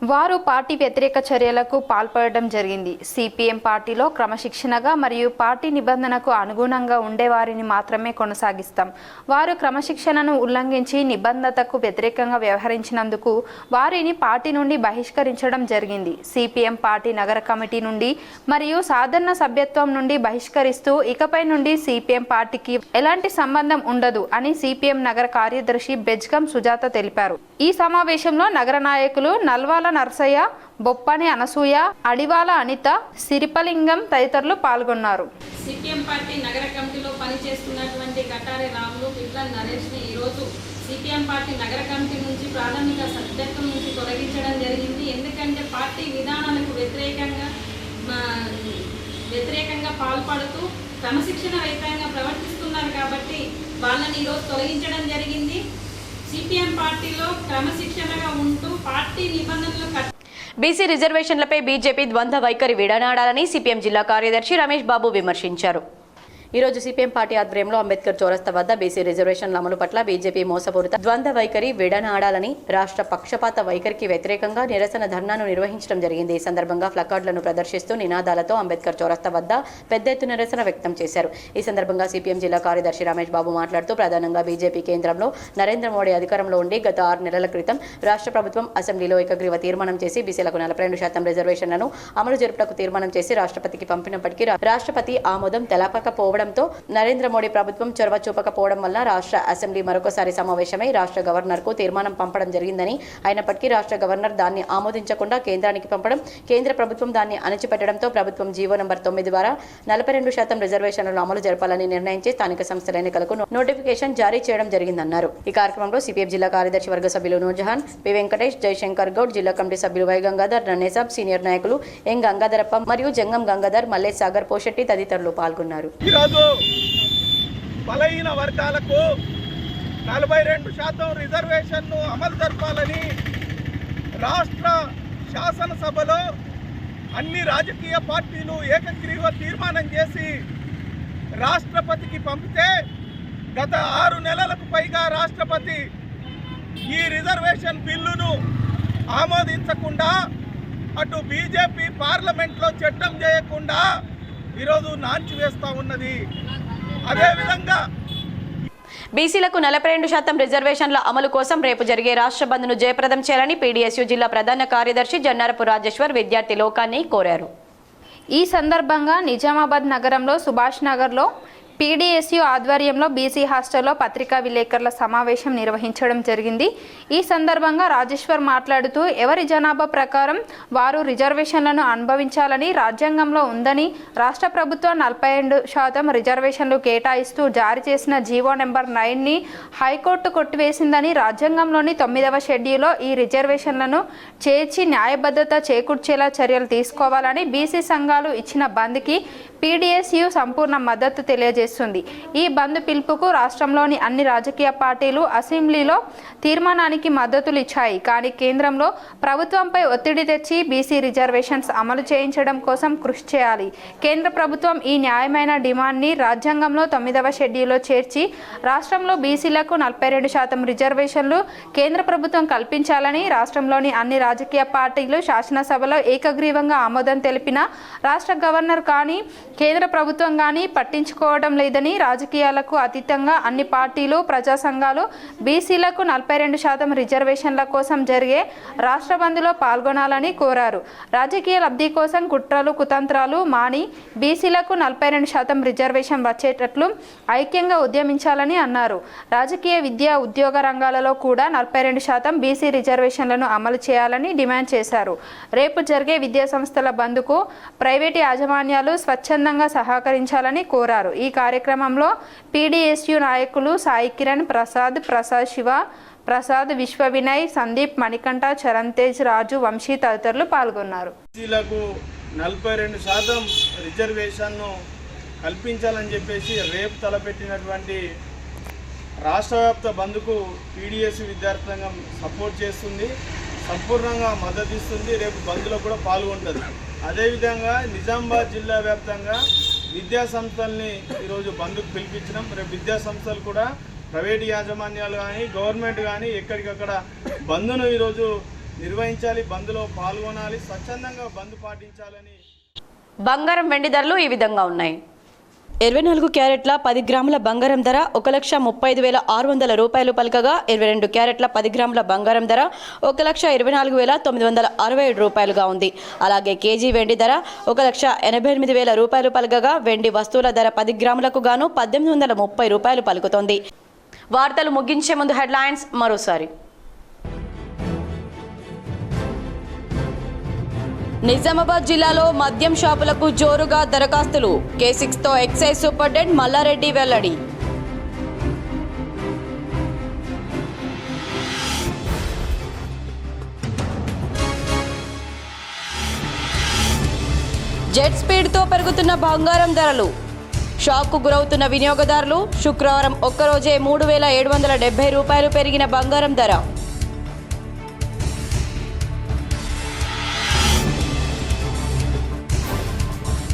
వారు పార్టీ వ్యతిరేక చర్యలకు పాల్పడడం జరిగింది. సిపిఎం పార్టీలో క్రమశిక్షణగా మరియు పార్టీ నిబంధనకు అనుగుణంగా ఉండేవారిని మాత్రమే కొనసాగిస్తాం. వారు క్రమశిక్షణను ఉల్లంఘించి నిబంధనకు వ్యతిరేకంగా వ్యవహరించినందుకు వారిని పార్టీ నుండి బహిష్కరించడం జరిగింది. సిపిఎం పార్టీ నగర కమిటీ నుండి మరియు సాధారణ సభ్యత్వం నుండి బహిష్కరిస్తూ ఇకపై నుండి సిపిఎం పార్టీకి ఎలాంటి సంబంధం ఉండదు అని సిపిఎం నగర కార్యదర్శి బెజ్గం సుజాత తెలిపారు. ఈ సమావేశంలో నగర నాయకులు నల్వాల నర్సయ్య, బొప్పని అనసూయ, అడివాల అనిత, సిరిపలింగం తదితరులు పాల్గొన్నారు. సిపిఎం పార్టీ నగర కమిటీలో పనిచేస్తున్నటువంటి కటారి రాములు, పిట్ల నరేష్ని ఈరోజు సిపిఎం పార్టీ నగర కమిటీ నుంచి ప్రాథమిక సభ్యత్వం నుంచి తొలగించడం జరిగింది. ఎందుకంటే పార్టీ విధానాలకు వ్యతిరేకంగా పాల్పడుతూ క్రమశిక్షణ రహితంగా ప్రవర్తిస్తున్నారు కాబట్టి వాళ్ళని ఈరోజు తొలగించడం జరిగింది. సిపిఎం పార్టీలో క్రమశిక్షణగా ఉంటూ పార్టీ నిబంధనలు బీసీ రిజర్వేషన్లపై బీజేపీ ద్వంద్వ వైఖరి విడనాడాలని సిపిఎం జిల్లా కార్యదర్శి రమేష్ బాబు విమర్శించారు. ఈరోజు సిపిఎం పార్టీ ఆధ్వర్యంలో అంబేద్కర్ చౌరస్తా వద్ద బీసీ రిజర్వేషన్ల అమలు పట్ల బీజేపీ మోసపూరిత ద్వంద్వ వైఖరి విడనాడాలని, రాష్ట్ర పక్షపాత వైఖరికి వ్యతిరేకంగా నిరసన ధర్నాను నిర్వహించడం జరిగింది. ఈ సందర్భంగా ప్లకార్డులను ప్రదర్శిస్తూ నినాదాలతో అంబేద్కర్ చౌరస్తా వద్ద పెద్ద ఎత్తున నిరసన వ్యక్తం చేశారు. ఈ సందర్భంగా సిపిఎం జిల్లా కార్యదర్శి రమేష్ బాబు మాట్లాడుతూ ప్రధానంగా బీజేపీ కేంద్రంలో నరేంద్ర మోడీ అధికారంలో ఉండి గత 6 నెలల క్రితం రాష్ట్ర ప్రభుత్వం అసెంబ్లీలో ఏకగ్రీవ తీర్మానం చేసి బీసీలకు 42% రిజర్వేషన్లను అమలు జరుపుటకు తీర్మానం చేసి రాష్ట్రపతికి పంపినప్పటికీ రాష్ట్రపతి ఆమోదం తెలపకపోవడం పోవడంతో నరేంద్ర మోడీ ప్రభుత్వం చొరవ చూపకపోవడం వల్ల రాష్ట్ర అసెంబ్లీ మరొకసారి సమావేశమై రాష్ట్ర గవర్నర్కు తీర్మానం పంపడం జరిగిందని, అయినప్పటికీ రాష్ట్ర గవర్నర్ దాన్ని ఆమోదించకుండా కేంద్రానికి పంపడం, కేంద్ర ప్రభుత్వం దాన్ని అణచిపెట్టడంతో ప్రభుత్వం జీవో నంబర్ 9 ద్వారా 42% రిజర్వేషన్లను అమలు జరపాలని నిర్ణయించి స్థానిక సంస్థల ఎన్నికలకు నోటిఫికేషన్ జారీ చేయడం జరిగిందన్నారు. ఈ కార్యక్రమంలో సిపిఎఫ్ జిల్లా కార్యదర్శి వర్గ సభ్యులు నూర్జహాన్, పి వెంకటేష్, జయశంకర్ గౌడ్, జిల్లా కమిటీ సభ్యులు వై గంగాధర్, నన్నేసాబ్, సీనియర్ నాయకులు ఎం గంగాధరప్ప మరియు జంగం గంగాధర్, మల్లేష్ సాగర్ పోషెట్టి తదితరులు పాల్గొన్నారు. బలహీన వర్గాలకు 42% రిజర్వేషన్ను అమలు జరపాలని రాష్ట్ర శాసనసభలో అన్ని రాజకీయ పార్టీలు ఏకగ్రీవ తీర్మానం చేసి రాష్ట్రపతికి పంపితే గత 6 నెలలకు పైగా రాష్ట్రపతి ఈ రిజర్వేషన్ బిల్లును ఆమోదించకుండా అటు బీజేపీ పార్లమెంట్లో చట్టం చేయకుండా ఈరోజు నాంచివేస్తూ ఉన్నది. అదేవిధంగా బీసీలకు 42% రిజర్వేషన్ల అమలు కోసం రేపు జరిగే రాష్ట్ర బంద్ను జయప్రదం చేయాలని పీడీఎస్యూ జిల్లా ప్రధాన కార్యదర్శి జన్నారపు రాజేశ్వర్ విద్యార్థి లోకాన్ని కోరారు. ఈ సందర్భంగా నిజామాబాద్ నగరంలో సుభాష్ నగర్లో పీడీఎస్యూ ఆధ్వర్యంలో బీసీ హాస్టల్లో పత్రికా విలేకరుల సమావేశం నిర్వహించడం జరిగింది. ఈ సందర్భంగా రాజేశ్వర్ మాట్లాడుతూ ఎవరి జనాభా ప్రకారం వారు రిజర్వేషన్లను అనుభవించాలని రాజ్యాంగంలో ఉందని, రాష్ట్ర ప్రభుత్వం 42% రిజర్వేషన్లు కేటాయిస్తూ జారీ చేసిన జీవో నెంబర్ 9ని హైకోర్టు కొట్టివేసిందని, రాజ్యాంగంలోని 9వ షెడ్యూల్లో ఈ రిజర్వేషన్లను చేర్చి న్యాయబద్ధత చేకూర్చేలా చర్యలు తీసుకోవాలని బీసీ సంఘాలు ఇచ్చిన బంద్కి పీడీఎస్యూ సంపూర్ణ మద్దతు తెలియజేస్తుంది. ఈ బంద్ పిలుపుకు రాష్ట్రంలోని అన్ని రాజకీయ పార్టీలు అసెంబ్లీలో తీర్మానానికి మద్దతులు ఇచ్చాయి. కానీ కేంద్రంలో ప్రభుత్వంపై ఒత్తిడి తెచ్చి బీసీ రిజర్వేషన్స్ అమలు చేయించడం కోసం కృషి చేయాలి. కేంద్ర ప్రభుత్వం ఈ న్యాయమైన డిమాండ్ని రాజ్యాంగంలో 9వ షెడ్యూల్లో చేర్చి రాష్ట్రంలో బీసీలకు 42% రిజర్వేషన్లు కేంద్ర ప్రభుత్వం కల్పించాలని రాష్ట్రంలోని అన్ని రాజకీయ పార్టీలు శాసనసభలో ఏకగ్రీవంగా ఆమోదం తెలిపిన రాష్ట్ర గవర్నర్ కానీ కేంద్ర ప్రభుత్వం కానీ పట్టించుకోవడం లేదని, రాజకీయాలకు అతీతంగా అన్ని పార్టీలు, ప్రజా సంఘాలు బీసీలకు 42% రిజర్వేషన్ల కోసం జరిగే రాష్ట్ర బంద్లో పాల్గొనాలని కోరారు. రాజకీయ లబ్ధి కోసం కుట్రలు కుతంత్రాలు మాని బీసీలకు 42% రిజర్వేషన్ వచ్చేటట్లు ఐక్యంగా ఉద్యమించాలని అన్నారు. రాజకీయ, విద్య, ఉద్యోగ రంగాలలో కూడా 42% బీసీ రిజర్వేషన్లను అమలు చేయాలని డిమాండ్ చేశారు. రేపు జరిగే విద్యా సంస్థల బంద్కు ప్రైవేటు యాజమాన్యాలు స్వచ్ఛందంగా సహకరించాలని కోరారు. ఈ కార్యక్రమంలో పీడీఎస్యూ నాయకులు సాయి కిరణ్, ప్రసాద్ శివ, ప్రసాద్, విశ్వ వినయ్, సందీప్, మణికంఠ, చరణ్ తేజ్, రాజు, వంశీ తదితరులు పాల్గొన్నారు. బీసీలకు 42% రిజర్వేషన్ను కల్పించాలని చెప్పేసి రేపు తలపెట్టినటువంటి రాష్ట్ర వ్యాప్త బంద్కు పీడీఎస్యూ విద్యార్థి సంఘం సపోర్ట్ చేస్తుంది, సంపూర్ణంగా మద్దతిస్తుంది. రేపు బంద్లో కూడా పాల్గొంటుంది. అదేవిధంగా నిజామాబాద్ జిల్లా వ్యాప్తంగా విద్యా సంస్థల్ని ఈరోజు బంద్కు పిలిపించడం. రేపు విద్యా సంస్థలు కూడా ప్రైవేటు యాజమాన్యాలు కానీ గవర్నమెంట్ కానీ ఎక్కడికక్కడ బంద్ను ఈరోజు నిర్వహించాలి, బంద్లో పాల్గొనాలి, స్వచ్ఛందంగా బంద్ పాటించాలని. బంగారం, వెండి ధరలు ఈ విధంగా ఉన్నాయి. 24 క్యారెట్ల 10 గ్రాముల బంగారం ధర 1,35,600 రూపాయలు పలకగా 22 క్యారెట్ల 10 గ్రాముల బంగారం ధర 1,24,967 రూపాయలుగా ఉంది. అలాగే కేజీ వెండి ధర 1,88,000 రూపాయలు పలకగా వెండి వస్తువుల ధర 10 గ్రాములకు గాను 1,830 రూపాయలు పలుకుతోంది. వార్తలు ముగించే ముందు హెడ్లైన్స్ మరోసారి. నిజామాబాద్ జిల్లాలో మద్యం షాపులకు జోరుగా దరఖాస్తులు. K6తో ఎక్సైజ్ సూపరింటెండెంట్ మల్లారెడ్డి వెల్లడి. జెట్ స్పీడ్తో పెరుగుతున్న బంగారం ధరలు. షాక్కు గురవుతున్న వినియోగదారులు. శుక్రవారం ఒక్కరోజే 3,770 రూపాయలు పెరిగిన బంగారం ధర.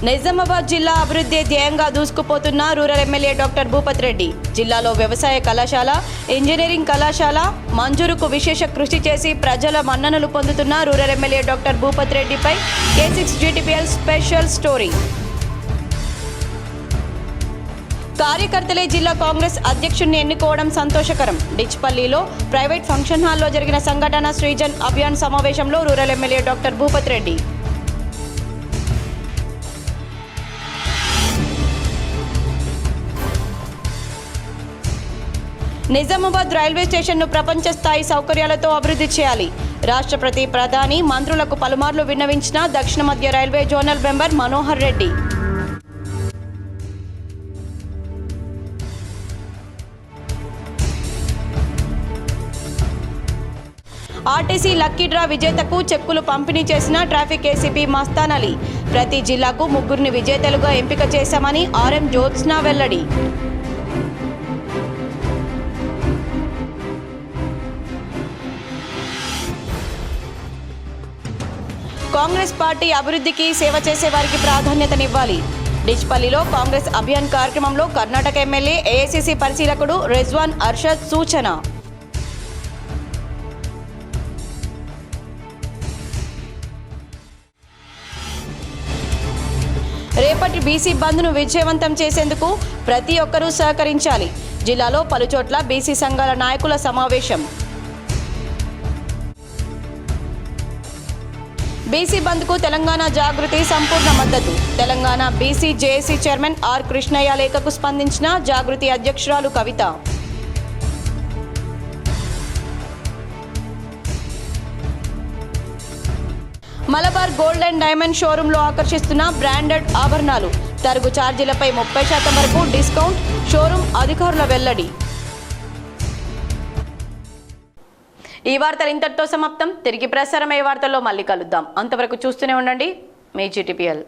నిజామాబాద్ జిల్లా అభివృద్ధి ధ్యేయంగా దూసుకుపోతున్న rural MLA doctor Bhupath Reddy. జిల్లాలో వ్యవసాయ కళాశాల, ఇంజనీరింగ్ కళాశాల మంజూరుకు విశేష కృషి చేసి ప్రజల మన్ననలు పొందుతున్న రూరల్ ఎమ్మెల్యే డాక్టర్ భూపత్ రెడ్డిపై K6 GTPL స్పెషల్ స్టోరీ. కార్యకర్తలే జిల్లా కాంగ్రెస్ అధ్యక్షుడిని ఎన్నుకోవడం సంతోషకరం. డిచ్పల్లిలో ప్రైవేట్ ఫంక్షన్ హాల్లో జరిగిన సంఘటన సృజన్ అభియాన్ సమావేశంలో rural MLA doctor Bhupath Reddy. Nizamabad railway స్టేషన్ను ప్రపంచ స్థాయి సౌకర్యాలతో అభివృద్ధి చేయాలి. రాష్ట్రపతి, ప్రధాని, మంత్రులకు పలుమార్లు విన్నవించిన దక్షిణ మధ్య railway zonal member Manohar Reddy. RTC lucky draw విజేతకు చెక్కులు పంపిణీ చేసిన ట్రాఫిక్ ఏసీపీ మస్తాన్ అలీ. ప్రతి జిల్లాకు 3 విజేతలుగా ఎంపిక చేశామని ఆర్ఎం జ్యోత్స్న వెల్లడి. కాంగ్రెస్ పార్టీ అభివృద్ధికి సేవ చేసే వారికి ప్రాధాన్యతనివ్వాలి. డిచ్పల్లిలో కాంగ్రెస్ అభియాన్ కార్యక్రమంలో కర్ణాటక ఎమ్మెల్యే ఏఐసీసీ పరిశీలకుడు రెజ్వాన్ అర్షద్ సూచన. రేపటి బీసీ బంద్ను విజయవంతం చేసేందుకు ప్రతి ఒక్కరూ సహకరించాలి. జిల్లాలో పలుచోట్ల బీసీ సంఘాల నాయకుల సమావేశం. బీసీ బంద్కు తెలంగాణ జాగృతి సంపూర్ణ మద్దతు. Telangana BC JAC chairman R Krishnaiah లేఖకు స్పందించిన జాగృతి అధ్యక్షురాలు Kavitha. Malabar Gold and Diamond షోరూంలో ఆకర్షిస్తున్న బ్రాండెడ్ ఆభరణాలు. తరుగు ఛార్జీలపై 30% వరకు డిస్కౌంట్. షోరూం అధికారుల వెల్లడి. ఈ వార్తలు ఇంతటితో సమాప్తం. తిరిగి ప్రసారమయ్యే వార్తల్లో మళ్ళీ కలుద్దాం. అంతవరకు చూస్తూనే ఉండండి మీ GTPL.